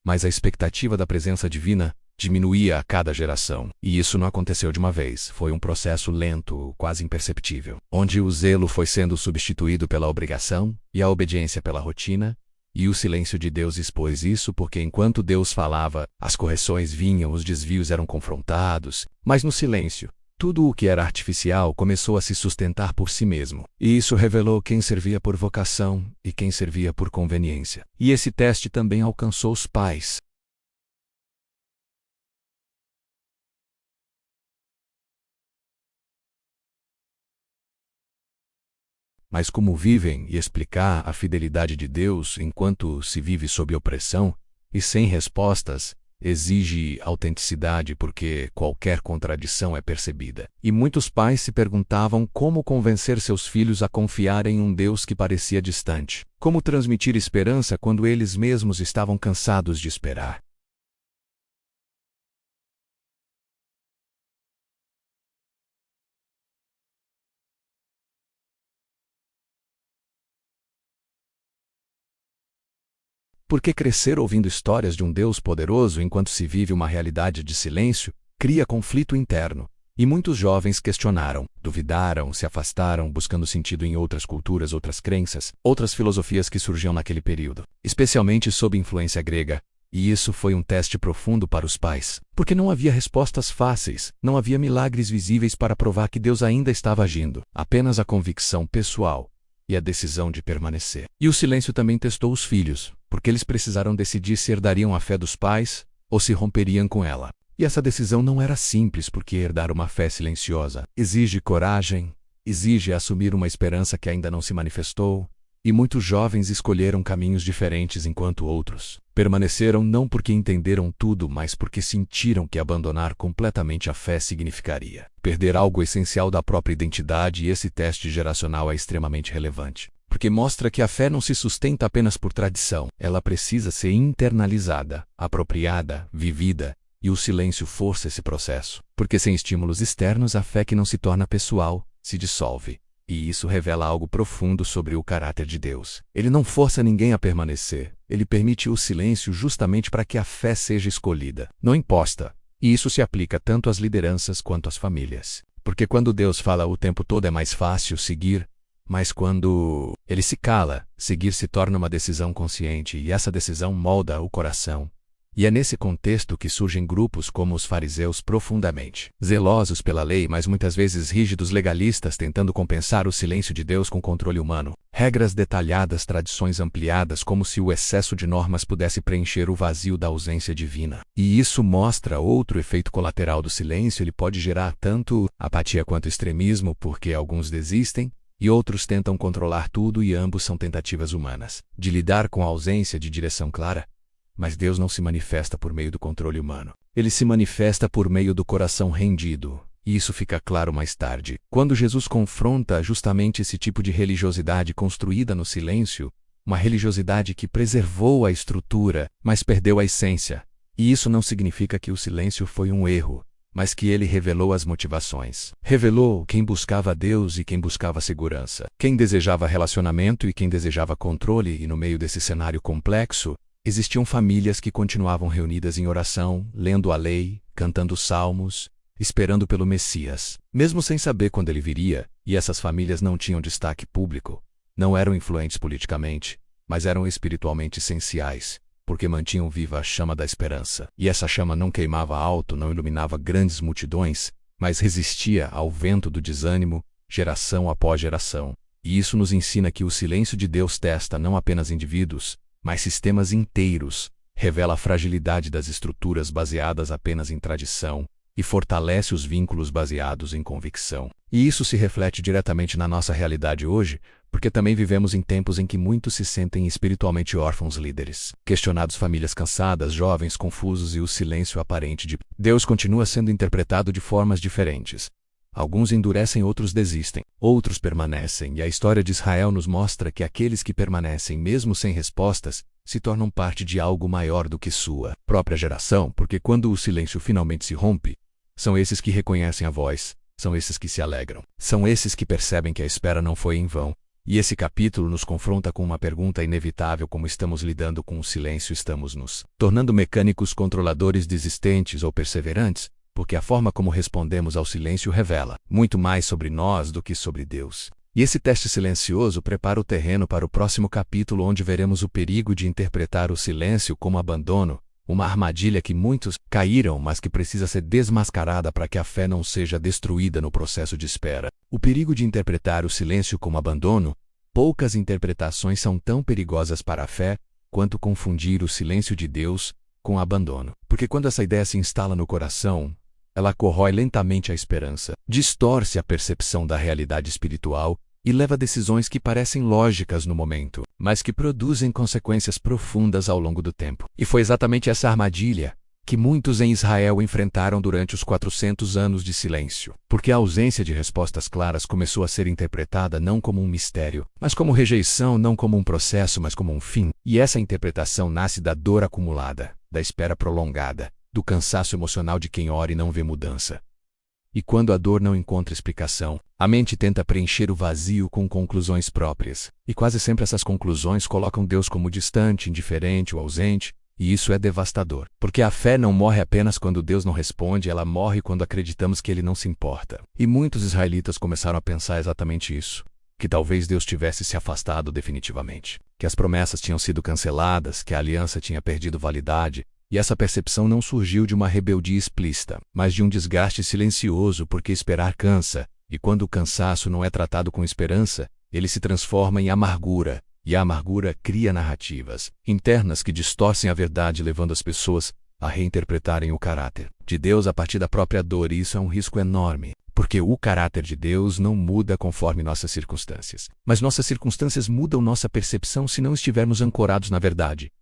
Mas a expectativa da presença divina diminuía a cada geração. E isso não aconteceu de uma vez, foi um processo lento, quase imperceptível, onde o zelo foi sendo substituído pela obrigação e a obediência pela rotina, e o silêncio de Deus expôs isso, porque enquanto Deus falava, as correções vinham, os desvios eram confrontados, mas no silêncio, tudo o que era artificial começou a se sustentar por si mesmo. E isso revelou quem servia por vocação e quem servia por conveniência. E esse teste também alcançou os pais. Mas como vivem e explicar a fidelidade de Deus enquanto se vive sob opressão e sem respostas exige autenticidade, porque qualquer contradição é percebida. E muitos pais se perguntavam como convencer seus filhos a confiar em um Deus que parecia distante. Como transmitir esperança quando eles mesmos estavam cansados de esperar. Porque crescer ouvindo histórias de um Deus poderoso enquanto se vive uma realidade de silêncio cria conflito interno. E muitos jovens questionaram, duvidaram, se afastaram, buscando sentido em outras culturas, outras crenças, outras filosofias que surgiam naquele período, especialmente sob influência grega. E isso foi um teste profundo para os pais, porque não havia respostas fáceis, não havia milagres visíveis para provar que Deus ainda estava agindo, apenas a convicção pessoal e a decisão de permanecer. E o silêncio também testou os filhos, porque eles precisaram decidir se herdariam a fé dos pais ou se romperiam com ela. E essa decisão não era simples, porque herdar uma fé silenciosa exige coragem, exige assumir uma esperança que ainda não se manifestou, e muitos jovens escolheram caminhos diferentes enquanto outros permaneceram não porque entenderam tudo, mas porque sentiram que abandonar completamente a fé significaria perder algo essencial da própria identidade. E esse teste geracional é extremamente relevante, porque mostra que a fé não se sustenta apenas por tradição, ela precisa ser internalizada, apropriada, vivida, e o silêncio força esse processo, porque sem estímulos externos a fé que não se torna pessoal se dissolve. E isso revela algo profundo sobre o caráter de Deus. Ele não força ninguém a permanecer, ele permite o silêncio justamente para que a fé seja escolhida, não imposta. E isso se aplica tanto às lideranças quanto às famílias. Porque quando Deus fala o tempo todo é mais fácil seguir, mas quando ele se cala, seguir se torna uma decisão consciente, e essa decisão molda o coração. E é nesse contexto que surgem grupos como os fariseus profundamente zelosos pela lei, mas muitas vezes rígidos legalistas tentando compensar o silêncio de Deus com controle humano. Regras detalhadas, tradições ampliadas, como se o excesso de normas pudesse preencher o vazio da ausência divina. E isso mostra outro efeito colateral do silêncio. Ele pode gerar tanto apatia quanto extremismo, porque alguns desistem e outros tentam controlar tudo, e ambos são tentativas humanas de lidar com a ausência de direção clara. Mas Deus não se manifesta por meio do controle humano. Ele se manifesta por meio do coração rendido. E isso fica claro mais tarde, quando Jesus confronta justamente esse tipo de religiosidade construída no silêncio, uma religiosidade que preservou a estrutura, mas perdeu a essência. E isso não significa que o silêncio foi um erro, mas que ele revelou as motivações. Revelou quem buscava Deus e quem buscava segurança, quem desejava relacionamento e quem desejava controle, e no meio desse cenário complexo, existiam famílias que continuavam reunidas em oração, lendo a lei, cantando salmos, esperando pelo Messias, mesmo sem saber quando ele viria, e essas famílias não tinham destaque público, não eram influentes politicamente, mas eram espiritualmente essenciais, porque mantinham viva a chama da esperança. E essa chama não queimava alto, não iluminava grandes multidões, mas resistia ao vento do desânimo, geração após geração. E isso nos ensina que o silêncio de Deus testa não apenas indivíduos, mas sistemas inteiros, revela a fragilidade das estruturas baseadas apenas em tradição e fortalece os vínculos baseados em convicção. E isso se reflete diretamente na nossa realidade hoje, porque também vivemos em tempos em que muitos se sentem espiritualmente órfãos líderes, questionados, famílias cansadas, jovens confusos e o silêncio aparente de Deus continua sendo interpretado de formas diferentes. Alguns endurecem, outros desistem, outros permanecem, e a história de Israel nos mostra que aqueles que permanecem mesmo sem respostas se tornam parte de algo maior do que sua própria geração, porque quando o silêncio finalmente se rompe, são esses que reconhecem a voz, são esses que se alegram, são esses que percebem que a espera não foi em vão. E esse capítulo nos confronta com uma pergunta inevitável: como estamos lidando com o silêncio? Estamos nos tornando mecânicos, controladores, desistentes ou perseverantes? Porque a forma como respondemos ao silêncio revela muito mais sobre nós do que sobre Deus. E esse teste silencioso prepara o terreno para o próximo capítulo, onde veremos o perigo de interpretar o silêncio como abandono, uma armadilha que muitos caíram, mas que precisa ser desmascarada para que a fé não seja destruída no processo de espera. O perigo de interpretar o silêncio como abandono. Poucas interpretações são tão perigosas para a fé quanto confundir o silêncio de Deus com abandono. Porque quando essa ideia se instala no coração, ela corrói lentamente a esperança, distorce a percepção da realidade espiritual e leva a decisões que parecem lógicas no momento, mas que produzem consequências profundas ao longo do tempo. E foi exatamente essa armadilha que muitos em Israel enfrentaram durante os 400 anos de silêncio, porque a ausência de respostas claras começou a ser interpretada não como um mistério, mas como rejeição, não como um processo, mas como um fim. E essa interpretação nasce da dor acumulada, da espera prolongada, do cansaço emocional de quem ora e não vê mudança. E quando a dor não encontra explicação, a mente tenta preencher o vazio com conclusões próprias. E quase sempre essas conclusões colocam Deus como distante, indiferente ou ausente, e isso é devastador. Porque a fé não morre apenas quando Deus não responde, ela morre quando acreditamos que Ele não se importa. E muitos israelitas começaram a pensar exatamente isso, que talvez Deus tivesse se afastado definitivamente, que as promessas tinham sido canceladas, que a aliança tinha perdido validade. E essa percepção não surgiu de uma rebeldia explícita, mas de um desgaste silencioso, porque esperar cansa, e quando o cansaço não é tratado com esperança, ele se transforma em amargura, e a amargura cria narrativas internas que distorcem a verdade, levando as pessoas a reinterpretarem o caráter de Deus a partir da própria dor, e isso é um risco enorme, porque o caráter de Deus não muda conforme nossas circunstâncias, mas nossas circunstâncias mudam nossa percepção se não estivermos ancorados na verdade.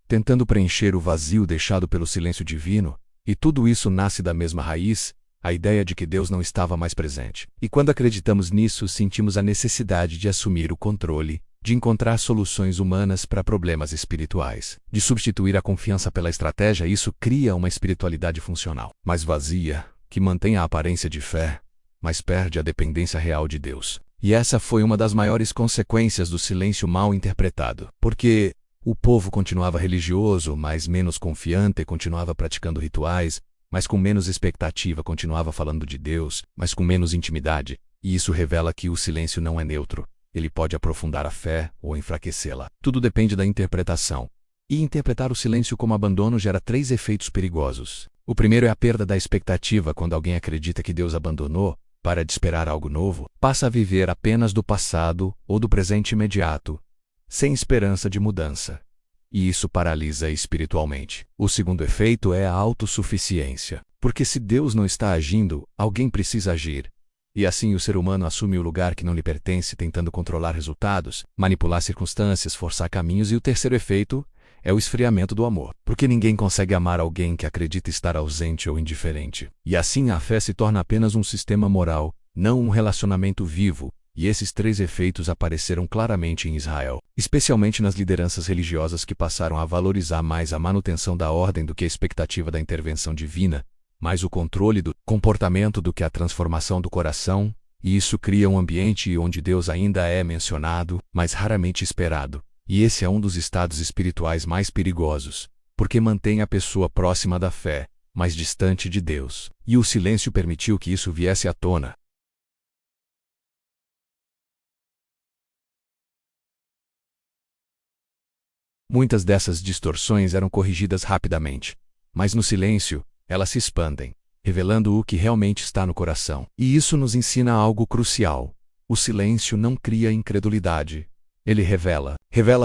Tentando preencher o vazio deixado pelo silêncio divino, e tudo isso nasce da mesma raiz, a ideia de que Deus não estava mais presente. E quando acreditamos nisso, sentimos a necessidade de assumir o controle, de encontrar soluções humanas para problemas espirituais, de substituir a confiança pela estratégia. Isso cria uma espiritualidade funcional, mais vazia, que mantém a aparência de fé, mas perde a dependência real de Deus. E essa foi uma das maiores consequências do silêncio mal interpretado, porque o povo continuava religioso, mas menos confiante, e continuava praticando rituais, mas com menos expectativa continuava falando de Deus, mas com menos intimidade, e isso revela que o silêncio não é neutro. Ele pode aprofundar a fé ou enfraquecê-la. Tudo depende da interpretação. E interpretar o silêncio como abandono gera 3 efeitos perigosos. O primeiro é a perda da expectativa. Quando alguém acredita que Deus abandonou, para de esperar algo novo, passa a viver apenas do passado ou do presente imediato, sem esperança de mudança. E isso paralisa espiritualmente. O segundo efeito é a autossuficiência. Porque se Deus não está agindo, alguém precisa agir. E assim o ser humano assume o lugar que não lhe pertence, tentando controlar resultados, manipular circunstâncias, forçar caminhos. E o terceiro efeito é o esfriamento do amor. Porque ninguém consegue amar alguém que acredita estar ausente ou indiferente. E assim a fé se torna apenas um sistema moral, não um relacionamento vivo. E esses 3 efeitos apareceram claramente em Israel, especialmente nas lideranças religiosas que passaram a valorizar mais a manutenção da ordem do que a expectativa da intervenção divina, mais o controle do comportamento do que a transformação do coração, e isso cria um ambiente onde Deus ainda é mencionado, mas raramente esperado. E esse é um dos estados espirituais mais perigosos, porque mantém a pessoa próxima da fé, mas distante de Deus. E o silêncio permitiu que isso viesse à tona. Muitas dessas distorções eram corrigidas rapidamente, mas no silêncio, elas se expandem, revelando o que realmente está no coração. E isso nos ensina algo crucial. O silêncio não cria incredulidade. Ele revela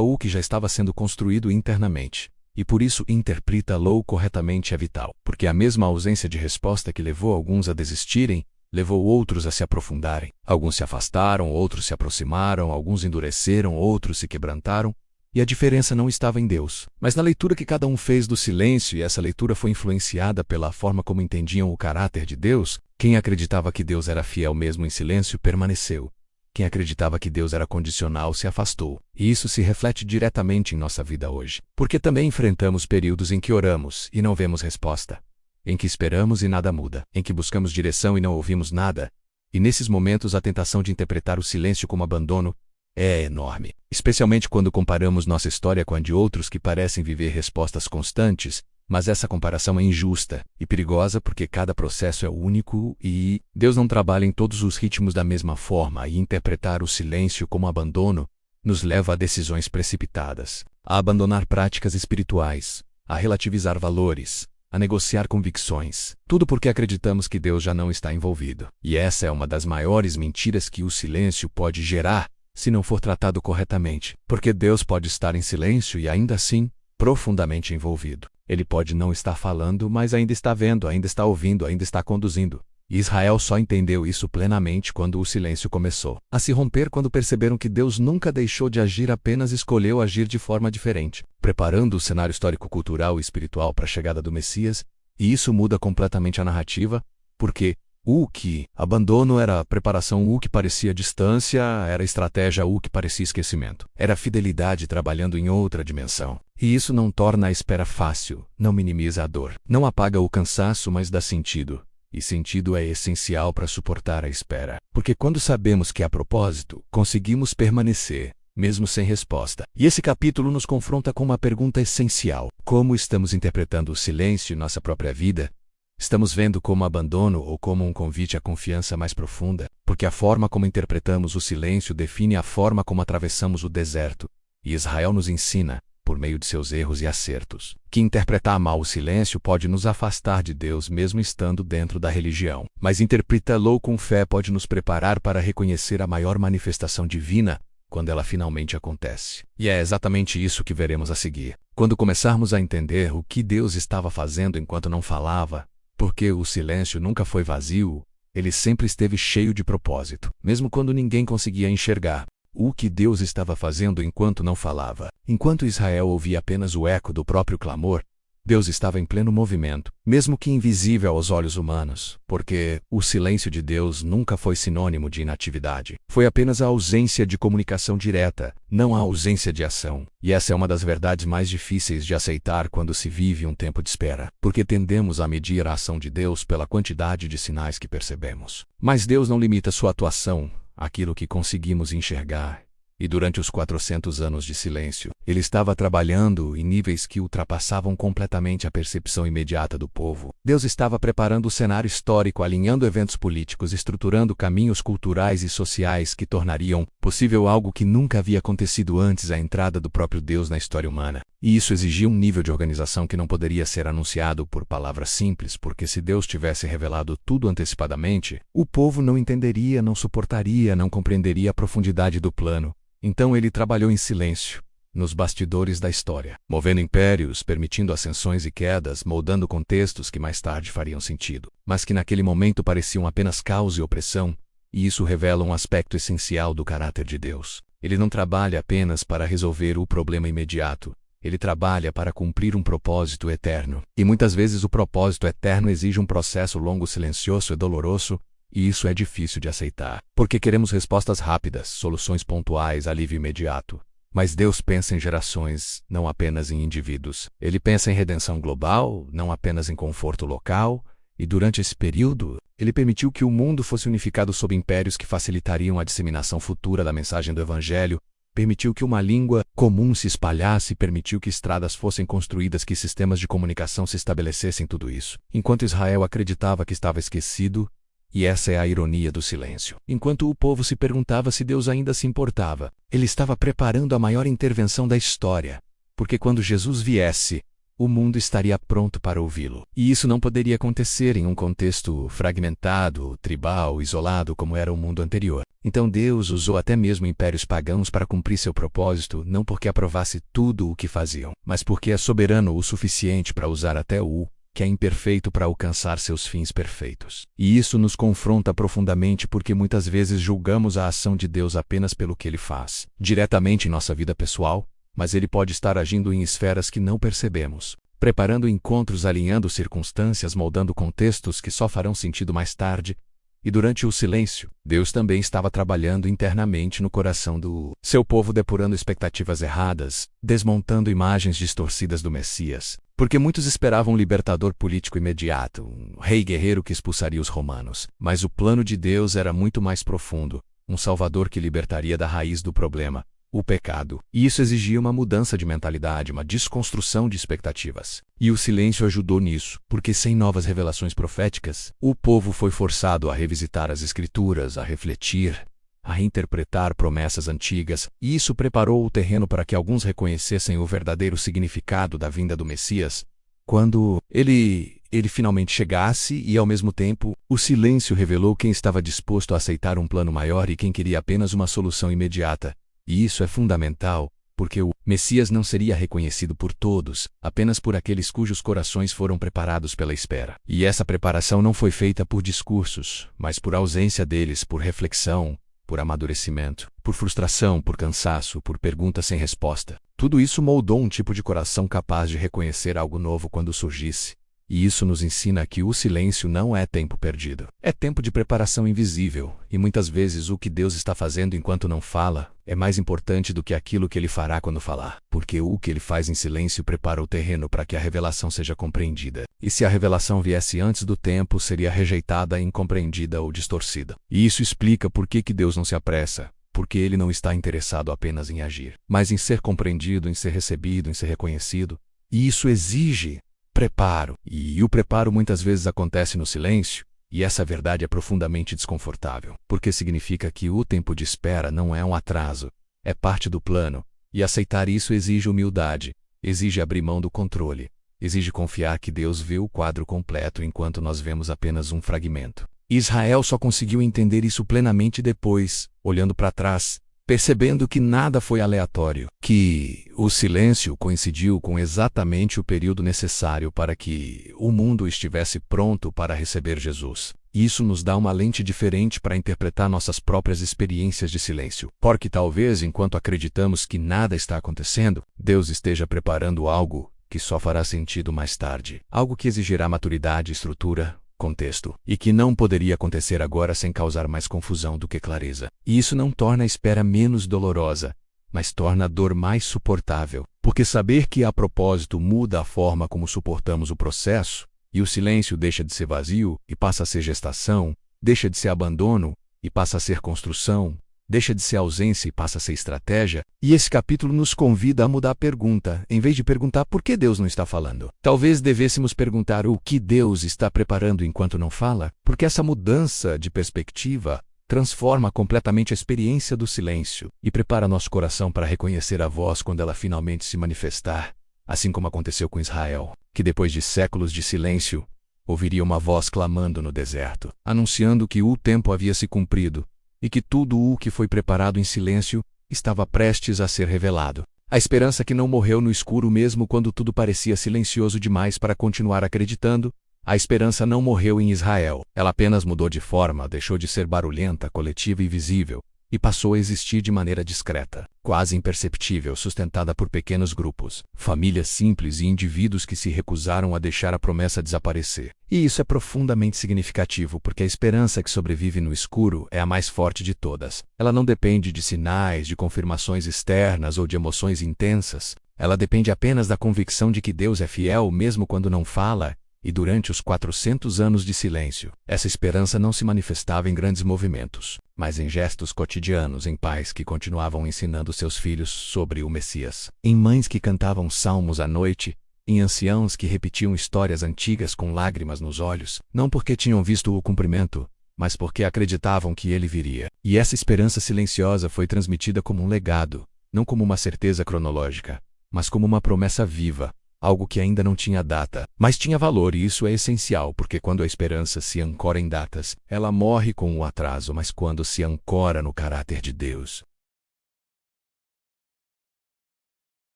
o que já estava sendo construído internamente. E por isso interpreta-lo corretamente é vital. Porque a mesma ausência de resposta que levou alguns a desistirem, levou outros a se aprofundarem. Alguns se afastaram, outros se aproximaram, alguns endureceram, outros se quebrantaram. E a diferença não estava em Deus, mas na leitura que cada um fez do silêncio, e essa leitura foi influenciada pela forma como entendiam o caráter de Deus. Quem acreditava que Deus era fiel mesmo em silêncio permaneceu. Quem acreditava que Deus era condicional se afastou. E isso se reflete diretamente em nossa vida hoje. Porque também enfrentamos períodos em que oramos e não vemos resposta. Em que esperamos e nada muda. Em que buscamos direção e não ouvimos nada. E nesses momentos a tentação de interpretar o silêncio como abandono é enorme, especialmente quando comparamos nossa história com a de outros que parecem viver respostas constantes, mas essa comparação é injusta e perigosa porque cada processo é único e Deus não trabalha em todos os ritmos da mesma forma, e interpretar o silêncio como abandono nos leva a decisões precipitadas, a abandonar práticas espirituais, a relativizar valores, a negociar convicções, tudo porque acreditamos que Deus já não está envolvido. E essa é uma das maiores mentiras que o silêncio pode gerar, se não for tratado corretamente, porque Deus pode estar em silêncio e ainda assim, profundamente envolvido. Ele pode não estar falando, mas ainda está vendo, ainda está ouvindo, ainda está conduzindo. E Israel só entendeu isso plenamente quando o silêncio começou a se romper, quando perceberam que Deus nunca deixou de agir, apenas escolheu agir de forma diferente, preparando o cenário histórico-cultural e espiritual para a chegada do Messias. E isso muda completamente a narrativa, porque o que abandono era preparação, o que parecia distância era estratégia, o que parecia esquecimento era fidelidade trabalhando em outra dimensão. E isso não torna a espera fácil, não minimiza a dor, não apaga o cansaço, mas dá sentido. E sentido é essencial para suportar a espera. Porque quando sabemos que há propósito, conseguimos permanecer, mesmo sem resposta. E esse capítulo nos confronta com uma pergunta essencial: como estamos interpretando o silêncio em nossa própria vida? Estamos vendo como abandono ou como um convite à confiança mais profunda? Porque a forma como interpretamos o silêncio define a forma como atravessamos o deserto. E Israel nos ensina, por meio de seus erros e acertos, que interpretar mal o silêncio pode nos afastar de Deus mesmo estando dentro da religião. Mas interpretá-lo com fé pode nos preparar para reconhecer a maior manifestação divina quando ela finalmente acontece. E é exatamente isso que veremos a seguir. Quando começarmos a entender o que Deus estava fazendo enquanto não falava, porque o silêncio nunca foi vazio, ele sempre esteve cheio de propósito, mesmo quando ninguém conseguia enxergar o que Deus estava fazendo enquanto não falava. Enquanto Israel ouvia apenas o eco do próprio clamor, Deus estava em pleno movimento, mesmo que invisível aos olhos humanos, porque o silêncio de Deus nunca foi sinônimo de inatividade. Foi apenas a ausência de comunicação direta, não a ausência de ação. E essa é uma das verdades mais difíceis de aceitar quando se vive um tempo de espera, porque tendemos a medir a ação de Deus pela quantidade de sinais que percebemos. Mas Deus não limita sua atuação àquilo que conseguimos enxergar. E durante os 400 anos de silêncio, ele estava trabalhando em níveis que ultrapassavam completamente a percepção imediata do povo. Deus estava preparando o cenário histórico, alinhando eventos políticos, estruturando caminhos culturais e sociais que tornariam possível algo que nunca havia acontecido antes, a entrada do próprio Deus na história humana. E isso exigia um nível de organização que não poderia ser anunciado por palavras simples, porque se Deus tivesse revelado tudo antecipadamente, o povo não entenderia, não suportaria, não compreenderia a profundidade do plano. Então ele trabalhou em silêncio, nos bastidores da história, movendo impérios, permitindo ascensões e quedas, moldando contextos que mais tarde fariam sentido, mas que naquele momento pareciam apenas caos e opressão, e isso revela um aspecto essencial do caráter de Deus. Ele não trabalha apenas para resolver o problema imediato, ele trabalha para cumprir um propósito eterno. E muitas vezes o propósito eterno exige um processo longo, silencioso e doloroso, e isso é difícil de aceitar, porque queremos respostas rápidas, soluções pontuais, alívio imediato. Mas Deus pensa em gerações, não apenas em indivíduos. Ele pensa em redenção global, não apenas em conforto local, e durante esse período, ele permitiu que o mundo fosse unificado sob impérios que facilitariam a disseminação futura da mensagem do Evangelho, permitiu que uma língua comum se espalhasse, permitiu que estradas fossem construídas, que sistemas de comunicação se estabelecessem, tudo isso. Enquanto Israel acreditava que estava esquecido, e essa é a ironia do silêncio. Enquanto o povo se perguntava se Deus ainda se importava, ele estava preparando a maior intervenção da história, porque quando Jesus viesse, o mundo estaria pronto para ouvi-lo. E isso não poderia acontecer em um contexto fragmentado, tribal, isolado como era o mundo anterior. Então Deus usou até mesmo impérios pagãos para cumprir seu propósito, não porque aprovasse tudo o que faziam, mas porque é soberano o suficiente para usar até o que é imperfeito para alcançar seus fins perfeitos. E isso nos confronta profundamente, porque muitas vezes julgamos a ação de Deus apenas pelo que ele faz, diretamente em nossa vida pessoal, mas ele pode estar agindo em esferas que não percebemos, preparando encontros, alinhando circunstâncias, moldando contextos que só farão sentido mais tarde. E durante o silêncio, Deus também estava trabalhando internamente no coração do seu povo, depurando expectativas erradas, desmontando imagens distorcidas do Messias, porque muitos esperavam um libertador político imediato, um rei guerreiro que expulsaria os romanos. Mas o plano de Deus era muito mais profundo, um salvador que libertaria da raiz do problema, o pecado. E isso exigia uma mudança de mentalidade, uma desconstrução de expectativas. E o silêncio ajudou nisso, porque sem novas revelações proféticas, o povo foi forçado a revisitar as Escrituras, a refletir, a reinterpretar promessas antigas, e isso preparou o terreno para que alguns reconhecessem o verdadeiro significado da vinda do Messias, quando ele finalmente chegasse. E ao mesmo tempo, o silêncio revelou quem estava disposto a aceitar um plano maior e quem queria apenas uma solução imediata. E isso é fundamental, porque o Messias não seria reconhecido por todos, apenas por aqueles cujos corações foram preparados pela espera. E essa preparação não foi feita por discursos, mas por ausência deles, por reflexão, por amadurecimento, por frustração, por cansaço, por perguntas sem resposta. Tudo isso moldou um tipo de coração capaz de reconhecer algo novo quando surgisse. E isso nos ensina que o silêncio não é tempo perdido. É tempo de preparação invisível, e muitas vezes o que Deus está fazendo enquanto não fala é mais importante do que aquilo que ele fará quando falar, porque o que ele faz em silêncio prepara o terreno para que a revelação seja compreendida. E se a revelação viesse antes do tempo, seria rejeitada, incompreendida ou distorcida. E isso explica por que Deus não se apressa, porque ele não está interessado apenas em agir, mas em ser compreendido, em ser recebido, em ser reconhecido. E isso exige preparo. E o preparo muitas vezes acontece no silêncio, e essa verdade é profundamente desconfortável, porque significa que o tempo de espera não é um atraso, é parte do plano, e aceitar isso exige humildade, exige abrir mão do controle, exige confiar que Deus vê o quadro completo enquanto nós vemos apenas um fragmento. Israel só conseguiu entender isso plenamente depois, olhando para trás, percebendo que nada foi aleatório, que o silêncio coincidiu com exatamente o período necessário para que o mundo estivesse pronto para receber Jesus. Isso nos dá uma lente diferente para interpretar nossas próprias experiências de silêncio, porque talvez enquanto acreditamos que nada está acontecendo, Deus esteja preparando algo que só fará sentido mais tarde, algo que exigirá maturidade, estrutura, contexto, e que não poderia acontecer agora sem causar mais confusão do que clareza. E isso não torna a espera menos dolorosa, mas torna a dor mais suportável, porque saber que a propósito muda a forma como suportamos o processo, e o silêncio deixa de ser vazio e passa a ser gestação, deixa de ser abandono e passa a ser construção, deixa de ser ausência e passa a ser estratégia, e esse capítulo nos convida a mudar a pergunta, em vez de perguntar por que Deus não está falando. Talvez devêssemos perguntar o que Deus está preparando enquanto não fala, porque essa mudança de perspectiva transforma completamente a experiência do silêncio e prepara nosso coração para reconhecer a voz quando ela finalmente se manifestar, assim como aconteceu com Israel, que depois de séculos de silêncio, ouviria uma voz clamando no deserto, anunciando que o tempo havia se cumprido e que tudo o que foi preparado em silêncio estava prestes a ser revelado. A esperança que não morreu no escuro mesmo quando tudo parecia silencioso demais para continuar acreditando. A esperança não morreu em Israel, ela apenas mudou de forma, deixou de ser barulhenta, coletiva e visível, e passou a existir de maneira discreta, quase imperceptível, sustentada por pequenos grupos, famílias simples e indivíduos que se recusaram a deixar a promessa desaparecer. E isso é profundamente significativo porque a esperança que sobrevive no escuro é a mais forte de todas. Ela não depende de sinais, de confirmações externas ou de emoções intensas. Ela depende apenas da convicção de que Deus é fiel mesmo quando não fala. E durante os 400 anos de silêncio, essa esperança não se manifestava em grandes movimentos, mas em gestos cotidianos, em pais que continuavam ensinando seus filhos sobre o Messias, em mães que cantavam salmos à noite, em anciãos que repetiam histórias antigas com lágrimas nos olhos, não porque tinham visto o cumprimento, mas porque acreditavam que ele viria. E essa esperança silenciosa foi transmitida como um legado, não como uma certeza cronológica, mas como uma promessa viva. Algo que ainda não tinha data, mas tinha valor, e isso é essencial, porque quando a esperança se ancora em datas, ela morre com o atraso, mas quando se ancora no caráter de Deus,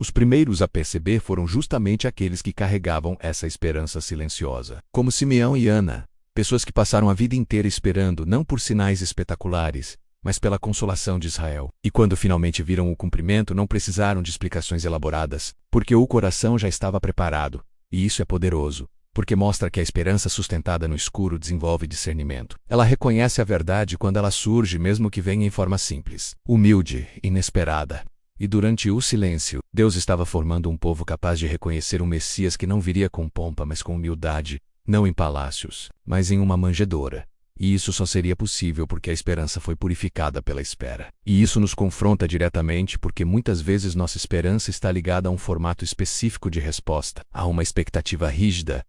os primeiros a perceber foram justamente aqueles que carregavam essa esperança silenciosa, como Simeão e Ana, pessoas que passaram a vida inteira esperando não por sinais espetaculares, mas pela consolação de Israel. E quando finalmente viram o cumprimento, não precisaram de explicações elaboradas, porque o coração já estava preparado, e isso é poderoso, porque mostra que a esperança sustentada no escuro desenvolve discernimento. Ela reconhece a verdade quando ela surge, mesmo que venha em forma simples, humilde, inesperada. E durante o silêncio, Deus estava formando um povo capaz de reconhecer um Messias que não viria com pompa, mas com humildade, não em palácios, mas em uma manjedoura. E isso só seria possível porque a esperança foi purificada pela espera. E isso nos confronta diretamente porque muitas vezes nossa esperança está ligada a um formato específico de resposta, a uma expectativa rígida.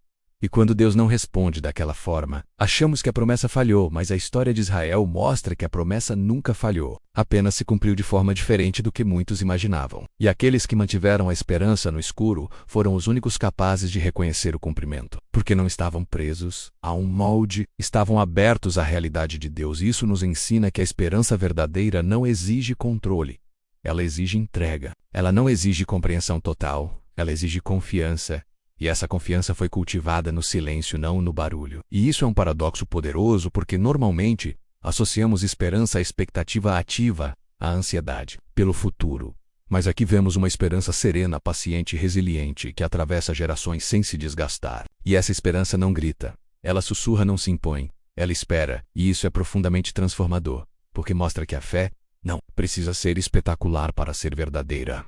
E quando Deus não responde daquela forma, achamos que a promessa falhou, mas a história de Israel mostra que a promessa nunca falhou, apenas se cumpriu de forma diferente do que muitos imaginavam. E aqueles que mantiveram a esperança no escuro foram os únicos capazes de reconhecer o cumprimento, porque não estavam presos a um molde, estavam abertos à realidade de Deus. E isso nos ensina que a esperança verdadeira não exige controle, ela exige entrega. Ela não exige compreensão total, ela exige confiança. E essa confiança foi cultivada no silêncio, não no barulho. E isso é um paradoxo poderoso porque normalmente associamos esperança à expectativa ativa, à ansiedade pelo futuro. Mas aqui vemos uma esperança serena, paciente e resiliente que atravessa gerações sem se desgastar. E essa esperança não grita, ela sussurra, não se impõe, ela espera. E isso é profundamente transformador, porque mostra que a fé não precisa ser espetacular para ser verdadeira.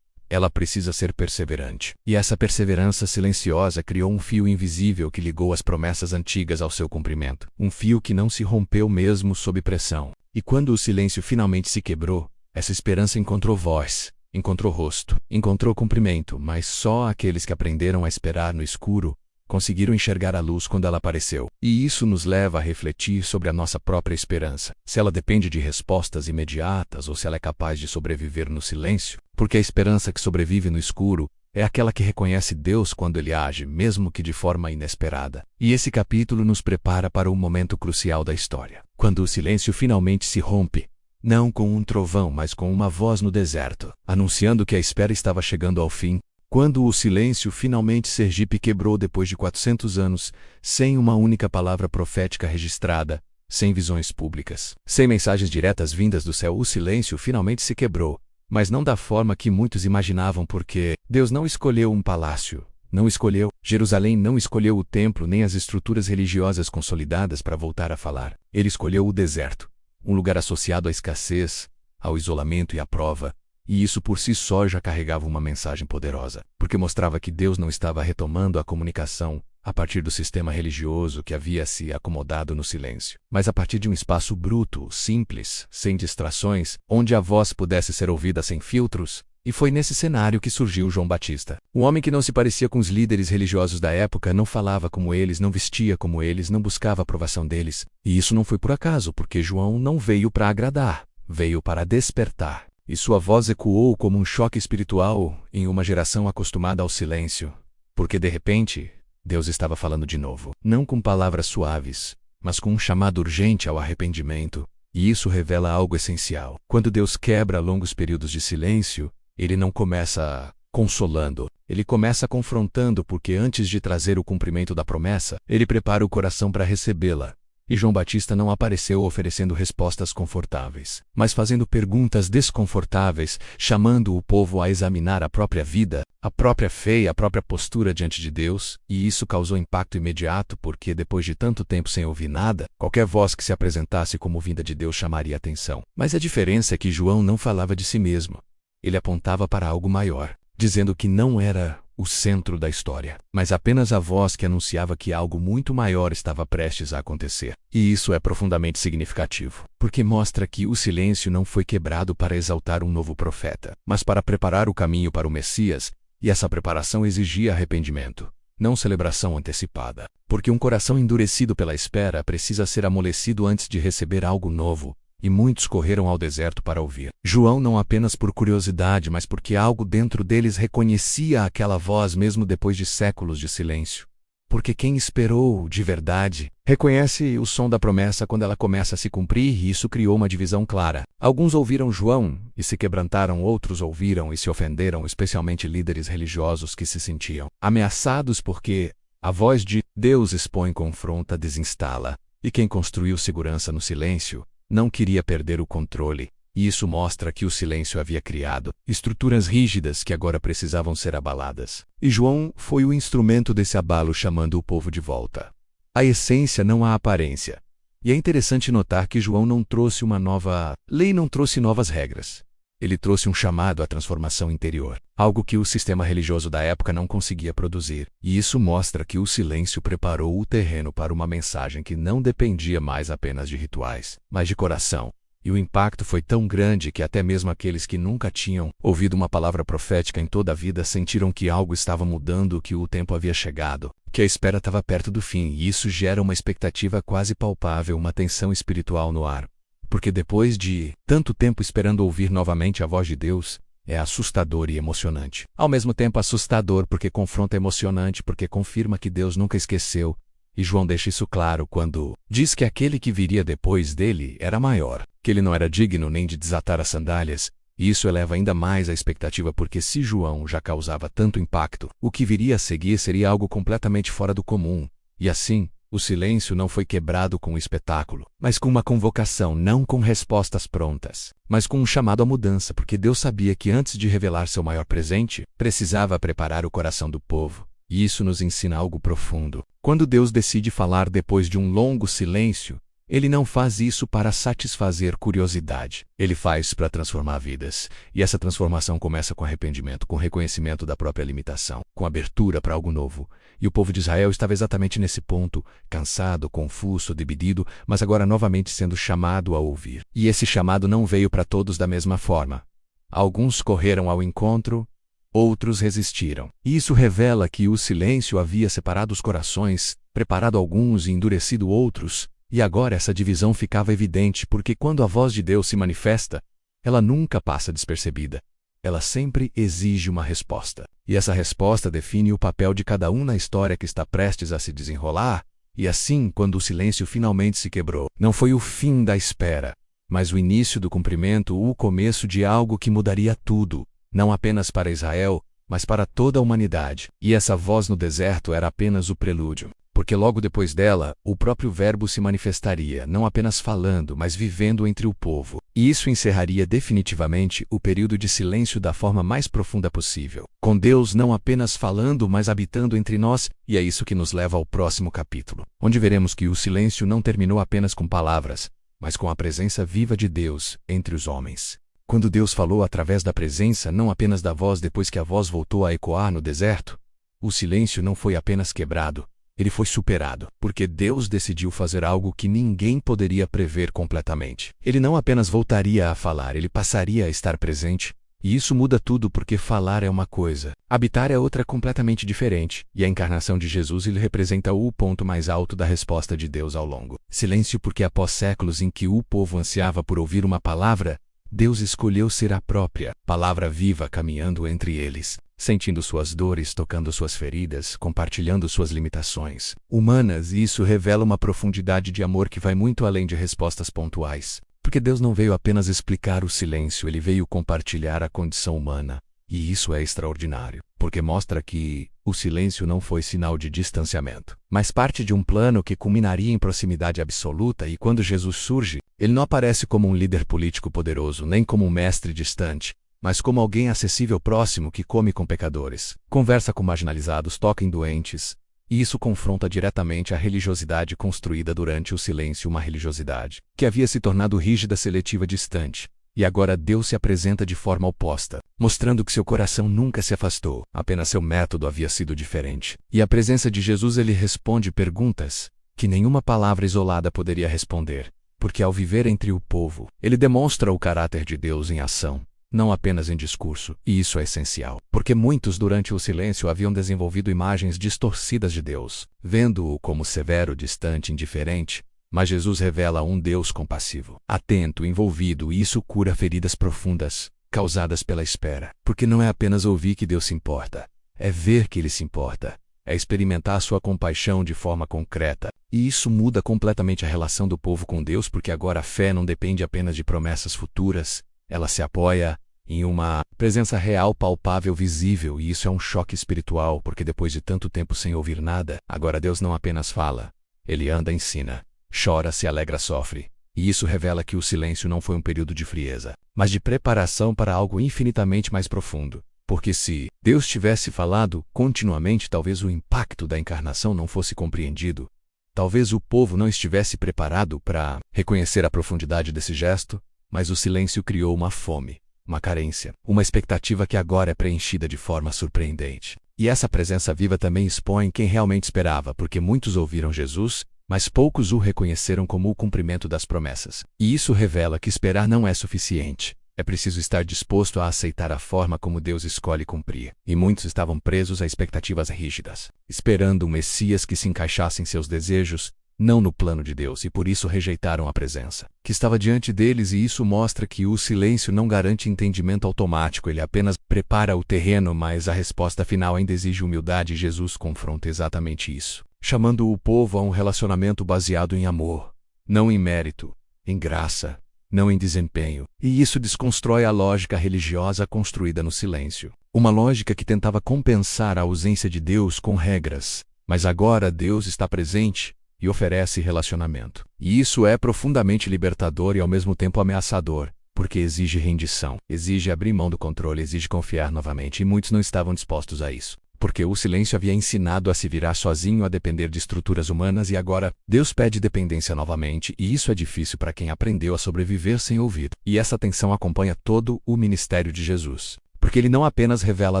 ela precisa ser perseverante. E essa perseverança silenciosa criou um fio invisível que ligou as promessas antigas ao seu cumprimento. Um fio que não se rompeu mesmo sob pressão. E quando o silêncio finalmente se quebrou, essa esperança encontrou voz, encontrou rosto, encontrou cumprimento, mas só aqueles que aprenderam a esperar no escuro conseguiram enxergar a luz quando ela apareceu. E isso nos leva a refletir sobre a nossa própria esperança. Se ela depende de respostas imediatas ou se ela é capaz de sobreviver no silêncio, porque a esperança que sobrevive no escuro é aquela que reconhece Deus quando Ele age, mesmo que de forma inesperada. E esse capítulo nos prepara para o momento crucial da história, quando o silêncio finalmente se rompe, não com um trovão, mas com uma voz no deserto, anunciando que a espera estava chegando ao fim. Quando o silêncio finalmente Sergipe quebrou depois de 400 anos, sem uma única palavra profética registrada, sem visões públicas, sem mensagens diretas vindas do céu, o silêncio finalmente se quebrou, mas não da forma que muitos imaginavam, porque Deus não escolheu um palácio, não escolheu Jerusalém, não escolheu o templo nem as estruturas religiosas consolidadas para voltar a falar. Ele escolheu o deserto, um lugar associado à escassez, ao isolamento e à prova. E isso por si só já carregava uma mensagem poderosa, porque mostrava que Deus não estava retomando a comunicação a partir do sistema religioso que havia se acomodado no silêncio, mas a partir de um espaço bruto, simples, sem distrações, onde a voz pudesse ser ouvida sem filtros. E foi nesse cenário que surgiu João Batista. Um homem que não se parecia com os líderes religiosos da época, não falava como eles, não vestia como eles, não buscava a aprovação deles. E isso não foi por acaso, porque João não veio para agradar, veio para despertar. E sua voz ecoou como um choque espiritual em uma geração acostumada ao silêncio. Porque de repente, Deus estava falando de novo. Não com palavras suaves, mas com um chamado urgente ao arrependimento. E isso revela algo essencial. Quando Deus quebra longos períodos de silêncio, Ele não começa consolando. Ele começa confrontando, porque antes de trazer o cumprimento da promessa, Ele prepara o coração para recebê-la. E João Batista não apareceu oferecendo respostas confortáveis, mas fazendo perguntas desconfortáveis, chamando o povo a examinar a própria vida, a própria fé e a própria postura diante de Deus, e isso causou impacto imediato porque, depois de tanto tempo sem ouvir nada, qualquer voz que se apresentasse como vinda de Deus chamaria atenção. Mas a diferença é que João não falava de si mesmo. Ele apontava para algo maior, dizendo que não era o centro da história, mas apenas a voz que anunciava que algo muito maior estava prestes a acontecer. E isso é profundamente significativo, porque mostra que o silêncio não foi quebrado para exaltar um novo profeta, mas para preparar o caminho para o Messias, e essa preparação exigia arrependimento, não celebração antecipada, porque um coração endurecido pela espera precisa ser amolecido antes de receber algo novo. E muitos correram ao deserto para ouvir. João não apenas por curiosidade, mas porque algo dentro deles reconhecia aquela voz mesmo depois de séculos de silêncio. Porque quem esperou, de verdade, reconhece o som da promessa quando ela começa a se cumprir, e isso criou uma divisão clara. Alguns ouviram João e se quebrantaram, outros ouviram e se ofenderam, especialmente líderes religiosos que se sentiam ameaçados porque a voz de Deus expõe, confronta, desinstala. E quem construiu segurança no silêncio não queria perder o controle, e isso mostra que o silêncio havia criado estruturas rígidas que agora precisavam ser abaladas. E João foi o instrumento desse abalo, chamando o povo de volta. A essência, não a aparência. E é interessante notar que João não trouxe uma nova lei, não trouxe novas regras. Ele trouxe um chamado à transformação interior, algo que o sistema religioso da época não conseguia produzir. E isso mostra que o silêncio preparou o terreno para uma mensagem que não dependia mais apenas de rituais, mas de coração. E o impacto foi tão grande que até mesmo aqueles que nunca tinham ouvido uma palavra profética em toda a vida sentiram que algo estava mudando, que o tempo havia chegado, que a espera estava perto do fim. E isso gera uma expectativa quase palpável, uma tensão espiritual no ar. Porque depois de tanto tempo esperando ouvir novamente a voz de Deus, é assustador e emocionante. Ao mesmo tempo assustador porque confronta, emocionante porque confirma que Deus nunca esqueceu. E João deixa isso claro quando diz que aquele que viria depois dele era maior, que ele não era digno nem de desatar as sandálias. E isso eleva ainda mais a expectativa, porque se João já causava tanto impacto, o que viria a seguir seria algo completamente fora do comum. E assim, o silêncio não foi quebrado com um espetáculo, mas com uma convocação, não com respostas prontas, mas com um chamado à mudança, porque Deus sabia que antes de revelar seu maior presente, precisava preparar o coração do povo. E isso nos ensina algo profundo. Quando Deus decide falar depois de um longo silêncio, Ele não faz isso para satisfazer curiosidade. Ele faz para transformar vidas. E essa transformação começa com arrependimento, com reconhecimento da própria limitação, com abertura para algo novo. E o povo de Israel estava exatamente nesse ponto, cansado, confuso, dividido, mas agora novamente sendo chamado a ouvir. E esse chamado não veio para todos da mesma forma. Alguns correram ao encontro, outros resistiram. E isso revela que o silêncio havia separado os corações, preparado alguns e endurecido outros. E agora essa divisão ficava evidente porque quando a voz de Deus se manifesta, ela nunca passa despercebida. Ela sempre exige uma resposta. E essa resposta define o papel de cada um na história que está prestes a se desenrolar. E assim, quando o silêncio finalmente se quebrou, não foi o fim da espera, mas o início do cumprimento, o começo de algo que mudaria tudo, não apenas para Israel, mas para toda a humanidade. E essa voz no deserto era apenas o prelúdio. Porque logo depois dela, o próprio Verbo se manifestaria, não apenas falando, mas vivendo entre o povo. E isso encerraria definitivamente o período de silêncio da forma mais profunda possível. Com Deus não apenas falando, mas habitando entre nós, e é isso que nos leva ao próximo capítulo, onde veremos que o silêncio não terminou apenas com palavras, mas com a presença viva de Deus entre os homens. Quando Deus falou através da presença, não apenas da voz depois que a voz voltou a ecoar no deserto, o silêncio não foi apenas quebrado, ele foi superado, porque Deus decidiu fazer algo que ninguém poderia prever completamente. Ele não apenas voltaria a falar, ele passaria a estar presente. E isso muda tudo porque falar é uma coisa, habitar é outra completamente diferente. E a encarnação de Jesus ele representa o ponto mais alto da resposta de Deus ao longo. Silêncio porque após séculos em que o povo ansiava por ouvir uma palavra, Deus escolheu ser a própria palavra viva caminhando entre eles, sentindo suas dores, tocando suas feridas, compartilhando suas limitações humanas, e isso revela uma profundidade de amor que vai muito além de respostas pontuais. Porque Deus não veio apenas explicar o silêncio, ele veio compartilhar a condição humana. E isso é extraordinário, porque mostra que o silêncio não foi sinal de distanciamento, mas parte de um plano que culminaria em proximidade absoluta. E quando Jesus surge, ele não aparece como um líder político poderoso, nem como um mestre distante, mas como alguém acessível próximo que come com pecadores, conversa com marginalizados, toca em doentes. E isso confronta diretamente a religiosidade construída durante o silêncio, uma religiosidade que havia se tornado rígida, seletiva, distante. E agora Deus se apresenta de forma oposta, mostrando que seu coração nunca se afastou, apenas seu método havia sido diferente. E a presença de Jesus ele responde perguntas que nenhuma palavra isolada poderia responder, porque ao viver entre o povo, ele demonstra o caráter de Deus em ação, não apenas em discurso. E isso é essencial, porque muitos durante o silêncio haviam desenvolvido imagens distorcidas de Deus, vendo-o como severo, distante, indiferente. Mas Jesus revela um Deus compassivo, atento, envolvido, e isso cura feridas profundas, causadas pela espera. Porque não é apenas ouvir que Deus se importa, é ver que Ele se importa, é experimentar sua compaixão de forma concreta. E isso muda completamente a relação do povo com Deus, porque agora a fé não depende apenas de promessas futuras, ela se apoia em uma presença real, palpável, visível, e isso é um choque espiritual, porque depois de tanto tempo sem ouvir nada, agora Deus não apenas fala, Ele anda e ensina. Chora, se alegra, sofre. E isso revela que o silêncio não foi um período de frieza, mas de preparação para algo infinitamente mais profundo. Porque se Deus tivesse falado continuamente, talvez o impacto da encarnação não fosse compreendido. Talvez o povo não estivesse preparado para reconhecer a profundidade desse gesto, mas o silêncio criou uma fome, uma carência, uma expectativa que agora é preenchida de forma surpreendente. E essa presença viva também expõe quem realmente esperava, porque muitos ouviram Jesus, mas poucos o reconheceram como o cumprimento das promessas. E isso revela que esperar não é suficiente. É preciso estar disposto a aceitar a forma como Deus escolhe cumprir. E muitos estavam presos a expectativas rígidas, esperando um Messias que se encaixasse em seus desejos, não no plano de Deus, e por isso rejeitaram a presença que estava diante deles. E isso mostra que o silêncio não garante entendimento automático, ele apenas prepara o terreno, mas a resposta final ainda exige humildade. E Jesus confronta exatamente isso, chamando o povo a um relacionamento baseado em amor, não em mérito, em graça, não em desempenho. E isso desconstrói a lógica religiosa construída no silêncio. Uma lógica que tentava compensar a ausência de Deus com regras. Mas agora Deus está presente e oferece relacionamento. E isso é profundamente libertador e ao mesmo tempo ameaçador, porque exige rendição, exige abrir mão do controle, exige confiar novamente, e muitos não estavam dispostos a isso. porque o silêncio havia ensinado a se virar sozinho, a depender de estruturas humanas, e agora Deus pede dependência novamente, e isso é difícil para quem aprendeu a sobreviver sem ouvir. E essa tensão acompanha todo o ministério de Jesus. Porque ele não apenas revela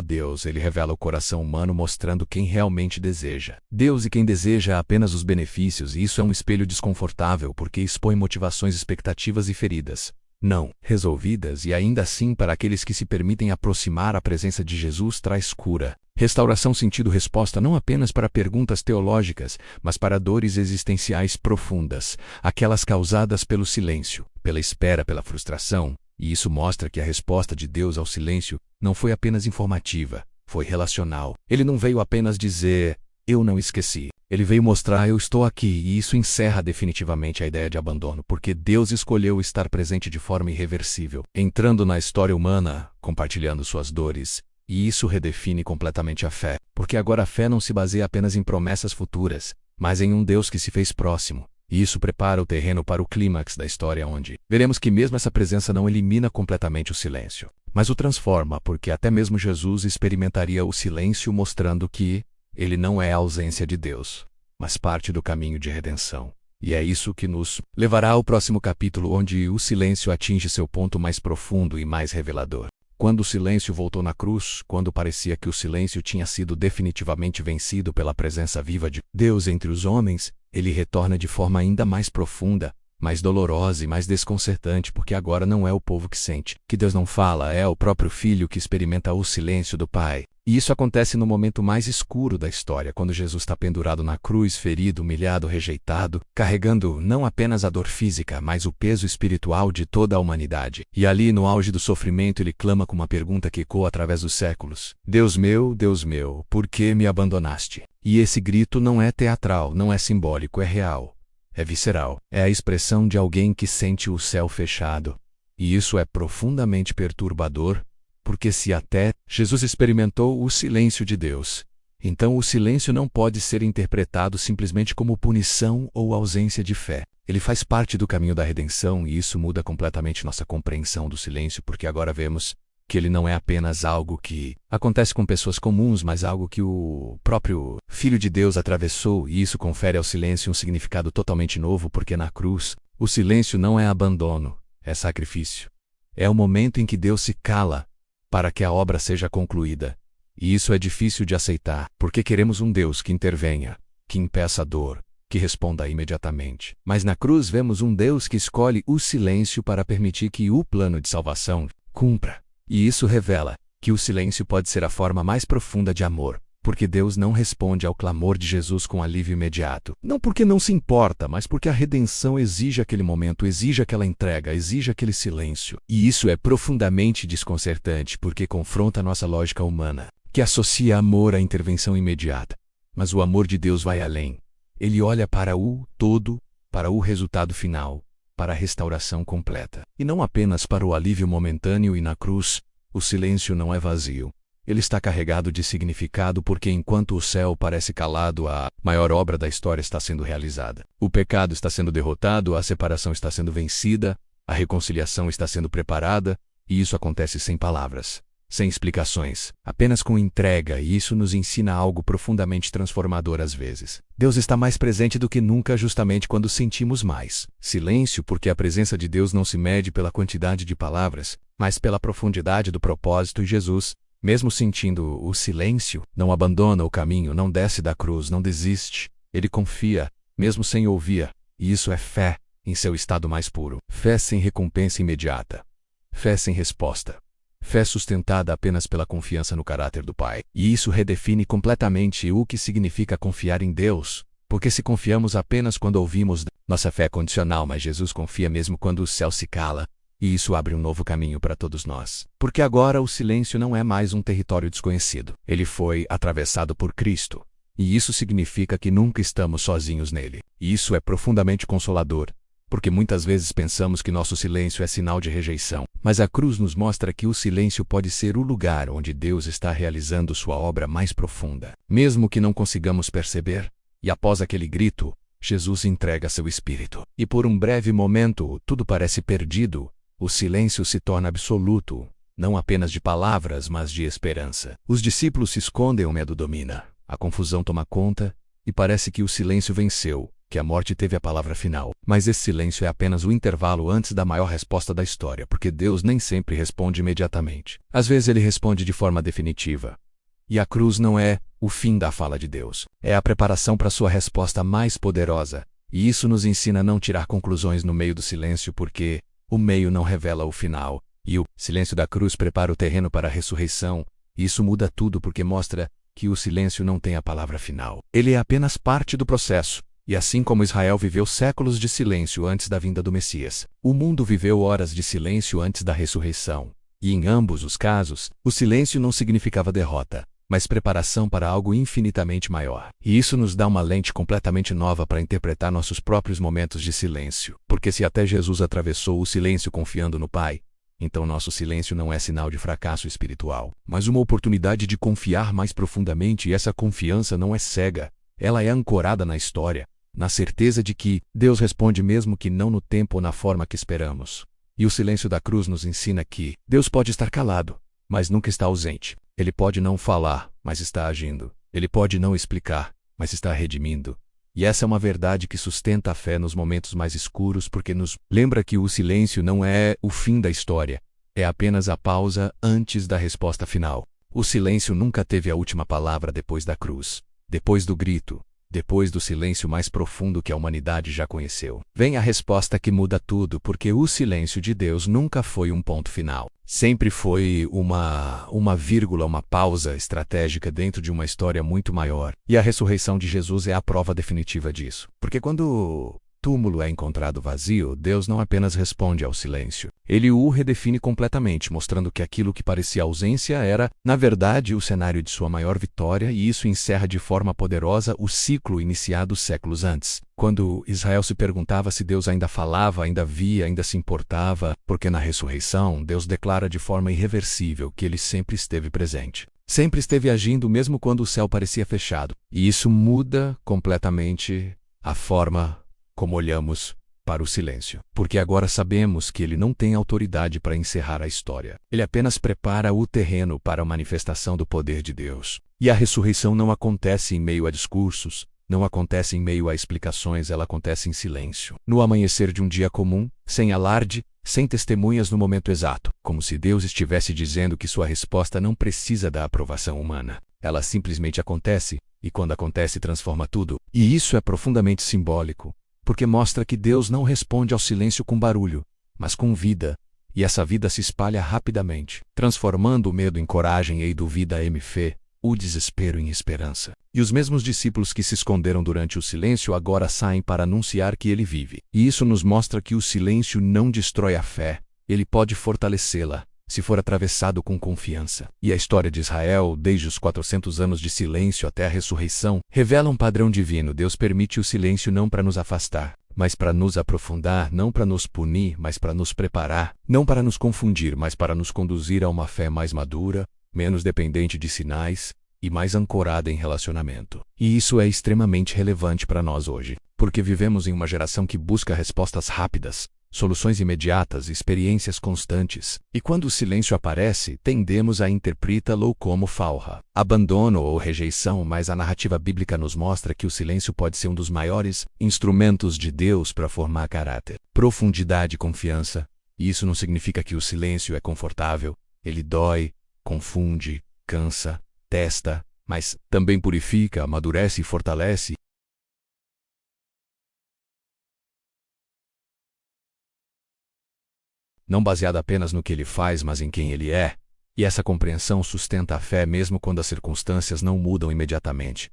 Deus, ele revela o coração humano, mostrando quem realmente deseja Deus e quem deseja apenas os benefícios, e isso é um espelho desconfortável porque expõe motivações, expectativas e feridas não resolvidas, e ainda assim, para aqueles que se permitem aproximar, a presença de Jesus traz cura, restauração, sentido, resposta não apenas para perguntas teológicas, mas para dores existenciais profundas, aquelas causadas pelo silêncio, pela espera, pela frustração. E isso mostra que a resposta de Deus ao silêncio não foi apenas informativa, foi relacional. Ele não veio apenas dizer, eu não esqueci. Ele veio mostrar, eu estou aqui, e isso encerra definitivamente a ideia de abandono, porque Deus escolheu estar presente de forma irreversível, entrando na história humana, compartilhando suas dores. E isso redefine completamente a fé, porque agora a fé não se baseia apenas em promessas futuras, mas em um Deus que se fez próximo. E isso prepara o terreno para o clímax da história, onde veremos que mesmo essa presença não elimina completamente o silêncio, mas o transforma, porque até mesmo Jesus experimentaria o silêncio, mostrando que ele não é a ausência de Deus, mas parte do caminho de redenção. E é isso que nos levará ao próximo capítulo, onde o silêncio atinge seu ponto mais profundo e mais revelador. Quando o silêncio voltou na cruz, quando parecia que o silêncio tinha sido definitivamente vencido pela presença viva de Deus entre os homens, ele retorna de forma ainda mais profunda, mais dolorosa e mais desconcertante, porque agora não é o povo que sente que Deus não fala, é o próprio Filho que experimenta o silêncio do Pai. E isso acontece no momento mais escuro da história, quando Jesus está pendurado na cruz, ferido, humilhado, rejeitado, carregando não apenas a dor física, mas o peso espiritual de toda a humanidade. E ali, no auge do sofrimento, ele clama com uma pergunta que ecoa através dos séculos: Deus meu, por que me abandonaste? E esse grito não é teatral, não é simbólico, é real, é visceral. É a expressão de alguém que sente o céu fechado. E isso é profundamente perturbador, porque se até Jesus experimentou o silêncio de Deus, então o silêncio não pode ser interpretado simplesmente como punição ou ausência de fé. Ele faz parte do caminho da redenção, e isso muda completamente nossa compreensão do silêncio, porque agora vemos que ele não é apenas algo que acontece com pessoas comuns, mas algo que o próprio Filho de Deus atravessou, e isso confere ao silêncio um significado totalmente novo, porque na cruz, o silêncio não é abandono, é sacrifício. É o momento em que Deus se cala para que a obra seja concluída. E isso é difícil de aceitar, porque queremos um Deus que intervenha, que impeça a dor, que responda imediatamente. Mas na cruz vemos um Deus que escolhe o silêncio para permitir que o plano de salvação cumpra. E isso revela que o silêncio pode ser a forma mais profunda de amor, porque Deus não responde ao clamor de Jesus com alívio imediato. Não porque não se importa, mas porque a redenção exige aquele momento, exige aquela entrega, exige aquele silêncio. E isso é profundamente desconcertante, porque confronta a nossa lógica humana, que associa amor à intervenção imediata. Mas o amor de Deus vai além. Ele olha para o todo, para o resultado final, para a restauração completa. E não apenas para o alívio momentâneo. E na cruz, o silêncio não é vazio. Ele está carregado de significado, porque enquanto o céu parece calado, a maior obra da história está sendo realizada. O pecado está sendo derrotado, a separação está sendo vencida, a reconciliação está sendo preparada, e isso acontece sem palavras, sem explicações, apenas com entrega, e isso nos ensina algo profundamente transformador às vezes. Deus está mais presente do que nunca, justamente quando sentimos mais silêncio, porque a presença de Deus não se mede pela quantidade de palavras, mas pela profundidade do propósito. E Jesus, mesmo sentindo o silêncio, não abandona o caminho, não desce da cruz, não desiste. Ele confia, mesmo sem ouvir. E isso é fé, em seu estado mais puro. Fé sem recompensa imediata. Fé sem resposta. Fé sustentada apenas pela confiança no caráter do Pai. E isso redefine completamente o que significa confiar em Deus, porque se confiamos apenas quando ouvimos, nossa fé é condicional, mas Jesus confia mesmo quando o céu se cala. E isso abre um novo caminho para todos nós. Porque agora o silêncio não é mais um território desconhecido. Ele foi atravessado por Cristo. E isso significa que nunca estamos sozinhos nele. E isso é profundamente consolador, porque muitas vezes pensamos que nosso silêncio é sinal de rejeição. Mas a cruz nos mostra que o silêncio pode ser o lugar onde Deus está realizando sua obra mais profunda. Mesmo que não consigamos perceber, e após aquele grito, Jesus entrega seu espírito. E por um breve momento, tudo parece perdido. O silêncio se torna absoluto, não apenas de palavras, mas de esperança. Os discípulos se escondem, o medo domina, a confusão toma conta, e parece que o silêncio venceu, que a morte teve a palavra final. Mas esse silêncio é apenas o intervalo antes da maior resposta da história, porque Deus nem sempre responde imediatamente. Às vezes ele responde de forma definitiva. E a cruz não é o fim da fala de Deus, é a preparação para sua resposta mais poderosa. E isso nos ensina a não tirar conclusões no meio do silêncio, porque o meio não revela o final, e o silêncio da cruz prepara o terreno para a ressurreição. E isso muda tudo porque mostra que o silêncio não tem a palavra final. Ele é apenas parte do processo. E assim como Israel viveu séculos de silêncio antes da vinda do Messias, o mundo viveu horas de silêncio antes da ressurreição. E em ambos os casos, o silêncio não significava derrota, mas preparação para algo infinitamente maior. E isso nos dá uma lente completamente nova para interpretar nossos próprios momentos de silêncio. Porque se até Jesus atravessou o silêncio confiando no Pai, então nosso silêncio não é sinal de fracasso espiritual, mas uma oportunidade de confiar mais profundamente, e essa confiança não é cega, ela é ancorada na história, na certeza de que Deus responde mesmo que não no tempo ou na forma que esperamos. E o silêncio da cruz nos ensina que Deus pode estar calado, mas nunca está ausente. Ele pode não falar, mas está agindo. Ele pode não explicar, mas está redimindo. E essa é uma verdade que sustenta a fé nos momentos mais escuros, porque nos lembra que o silêncio não é o fim da história, é apenas a pausa antes da resposta final. O silêncio nunca teve a última palavra depois da cruz, depois do grito, depois do silêncio mais profundo que a humanidade já conheceu. Vem a resposta que muda tudo, porque o silêncio de Deus nunca foi um ponto final. Sempre foi uma vírgula, uma pausa estratégica dentro de uma história muito maior. E a ressurreição de Jesus é a prova definitiva disso. Porque quando o túmulo é encontrado vazio, Deus não apenas responde ao silêncio. Ele o redefine completamente, mostrando que aquilo que parecia ausência era, na verdade, o cenário de sua maior vitória, e isso encerra de forma poderosa o ciclo iniciado séculos antes. Quando Israel se perguntava se Deus ainda falava, ainda via, ainda se importava, porque na ressurreição Deus declara de forma irreversível que ele sempre esteve presente. Sempre esteve agindo mesmo quando o céu parecia fechado. E isso muda completamente a forma como olhamos para o silêncio. Porque agora sabemos que ele não tem autoridade para encerrar a história. Ele apenas prepara o terreno para a manifestação do poder de Deus. E a ressurreição não acontece em meio a discursos, não acontece em meio a explicações, ela acontece em silêncio. No amanhecer de um dia comum, sem alarde, sem testemunhas no momento exato, como se Deus estivesse dizendo que sua resposta não precisa da aprovação humana. Ela simplesmente acontece, e quando acontece transforma tudo. E isso é profundamente simbólico, porque mostra que Deus não responde ao silêncio com barulho, mas com vida, e essa vida se espalha rapidamente, transformando o medo em coragem e dúvida em fé, o desespero em esperança. E os mesmos discípulos que se esconderam durante o silêncio agora saem para anunciar que ele vive. E isso nos mostra que o silêncio não destrói a fé, ele pode fortalecê-la, se for atravessado com confiança. E a história de Israel, desde os 400 anos de silêncio até a ressurreição, revela um padrão divino. Deus permite o silêncio não para nos afastar, mas para nos aprofundar, não para nos punir, mas para nos preparar, não para nos confundir, mas para nos conduzir a uma fé mais madura, menos dependente de sinais e mais ancorada em relacionamento. E isso é extremamente relevante para nós hoje, porque vivemos em uma geração que busca respostas rápidas, soluções imediatas e experiências constantes. E quando o silêncio aparece, tendemos a interpretá-lo como falha, abandono ou rejeição, mas a narrativa bíblica nos mostra que o silêncio pode ser um dos maiores instrumentos de Deus para formar caráter, profundidade e confiança. E isso não significa que o silêncio é confortável, ele dói, confunde, cansa, testa, mas também purifica, amadurece e fortalece. Não baseada apenas no que ele faz, mas em quem ele é. E essa compreensão sustenta a fé mesmo quando as circunstâncias não mudam imediatamente.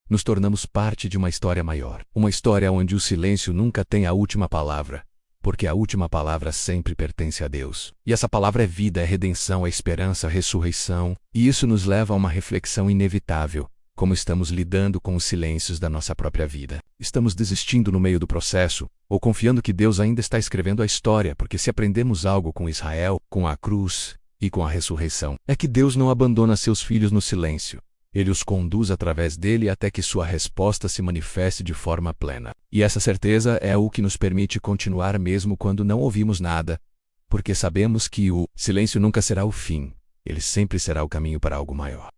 nos tornamos parte de uma história maior. Uma história onde o silêncio nunca tem a última palavra, porque a última palavra sempre pertence a Deus. E essa palavra é vida, é redenção, é esperança, é ressurreição. E isso nos leva a uma reflexão inevitável. Como estamos lidando com os silêncios da nossa própria vida? Estamos desistindo no meio do processo, ou confiando que Deus ainda está escrevendo a história, porque se aprendemos algo com Israel, com a cruz e com a ressurreição, é que Deus não abandona seus filhos no silêncio. Ele os conduz através dele até que sua resposta se manifeste de forma plena. E essa certeza é o que nos permite continuar mesmo quando não ouvimos nada, porque sabemos que o silêncio nunca será o fim, ele sempre será o caminho para algo maior.